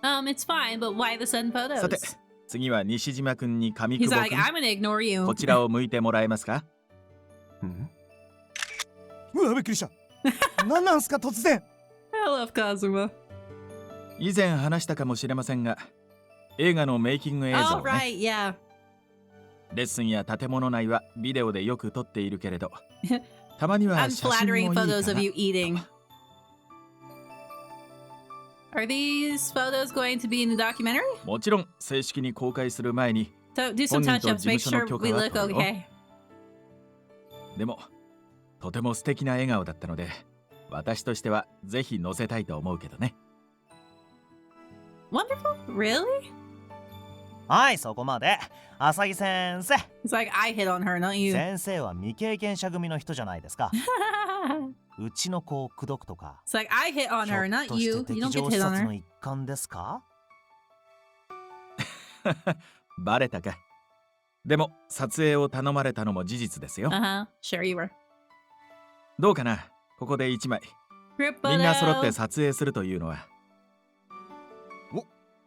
It's fine, but why the sudden さて photos?、次は西島くんに紙 He's 久保 like, く I'm gonna ignore you. ん、こちらを向いてもらえますか？うわ、びっくりした。何なんすか突然。 I love Kazuma. 以前話したかもしれませんが、映画のメイキング映像 Oh, をね、 right, yeah. レッスンや建物内はビデオでよく撮っているけれど、たまには写真もいい Unflattering か photos of な。 you eating. Are these photos going to be in the documentary? もちろん正式に公開する前に、 So do some 本人と touch-ups. Make 事務所の sure 許可 we は look 取るよ。 okay. でも、とても素敵な笑顔だったので、私としてはぜひ載せたいと思うけどね。Wonderful? Really? はい、そこまで。浅木先生。 It's like I hit on her, not you. 先生は未経験者組の人じゃないですか。うちの子を口説くとか。 It's like I hit on ひ her, ょっ not として you. You 敵 don't 情 get 視 hit on 察 her. の一環ですか？バレたか。でも、撮影を頼まれたのも事実ですよ。 Uh-huh. Sure you were. どうかな、ここで1枚。 Group みんな揃って photo. 撮影するというのは。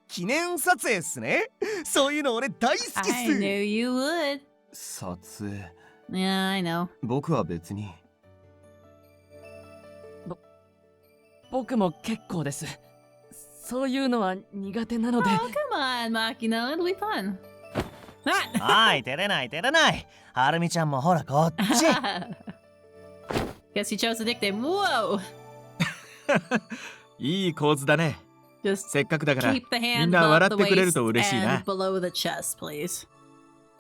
記念撮影っすね。そういうの俺大好きっ I す。 knew you would. 撮影、 Yeah, I know. 僕は別に。僕も結構です。そういうのは苦手なので。Oh, come on, Makino. It'll be fun. はい、照れない照れない。はるみちゃんもほらこっち。Guess he chose the nickname. Whoa! いい構図だね。 Just せっかくだから keep the み hand んな above 笑 the ってくれる waist と嬉しい and な。 below the chest, please.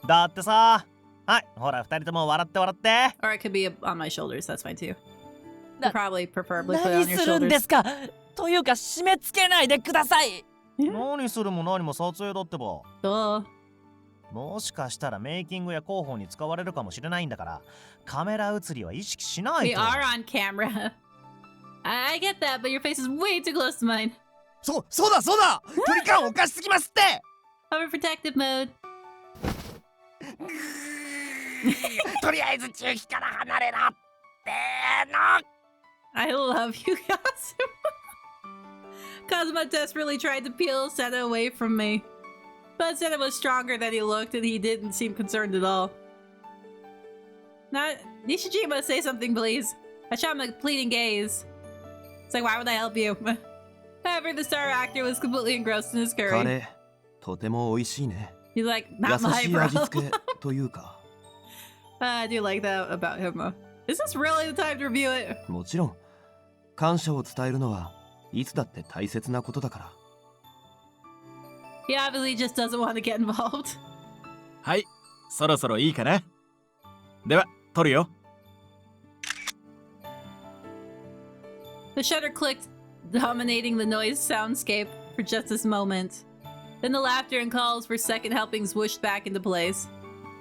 だってさ、はい、ほら二人とも笑って笑って。 Or it could be on my shoulders. That's fine too. Na- Probably preferably put it 何 on your するんで shoulders. すか。というか締め付けないでください。何するも何も撮影だってば。 Duh. もしかしたらメイキングや広報に使われるかもしれないんだから、カメラ映りは意識しない We と。 are on camera. I get that, but your face is way too close to mine. そうだそうだ距離感おかしすぎますって Overprotective mode. とりあえず中期から離れなっての I love you, Kazuma. Kazuma desperately tried to peel Senna away from me. But Senna was stronger than he looked and he didn't seem concerned at all. Not Nishijima, say something, please. I shot him a pleading gaze. It's like, why would I help you? However, the star actor was completely engrossed in his カ curry. レーとても美味しいね。 He's like, 優 not my しい味 bro. 付けというか。I do like that about him. Is this really the time to review it? もちろん感謝を伝えるのはいつだって大切なことだから。 He obviously just doesn't want to get involved. はい、そろそろいいかな。では、撮るよ。 The shutter clicked, dominating the noise soundscape for just this moment. Then the laughter and calls for second helpings whooshed back into place.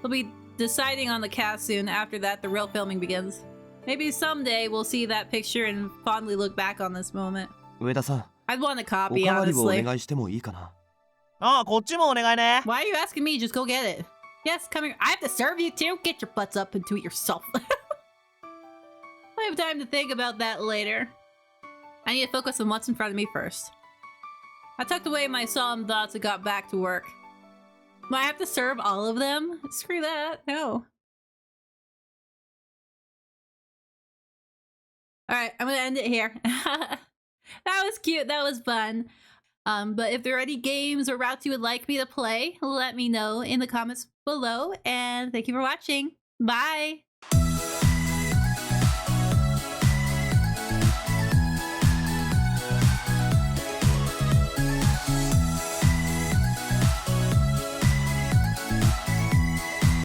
We'll be deciding on the cast soon. After that, the real filming begins. Maybe someday we'll see that picture and fondly look back on this moment. 上田さん、 I'd want a お copy, かわりをお honestly. 願いしてもいいかな。ああ、こっちもお願いね。 Why are you asking me? Just go get it. Yes, come here. I have to serve you too? Get your butts up and do it yourself. I have time to think about that later. I need to focus on what's in front of me first. I tucked away my solemn thoughts and got back to work. Do I have to serve all of them? Screw that. No. Alright, I'm gonna end it here. That was cute. That was fun. But if there are any games or routes you would like me to play, let me know in the comments below. And thank you for watching. Bye!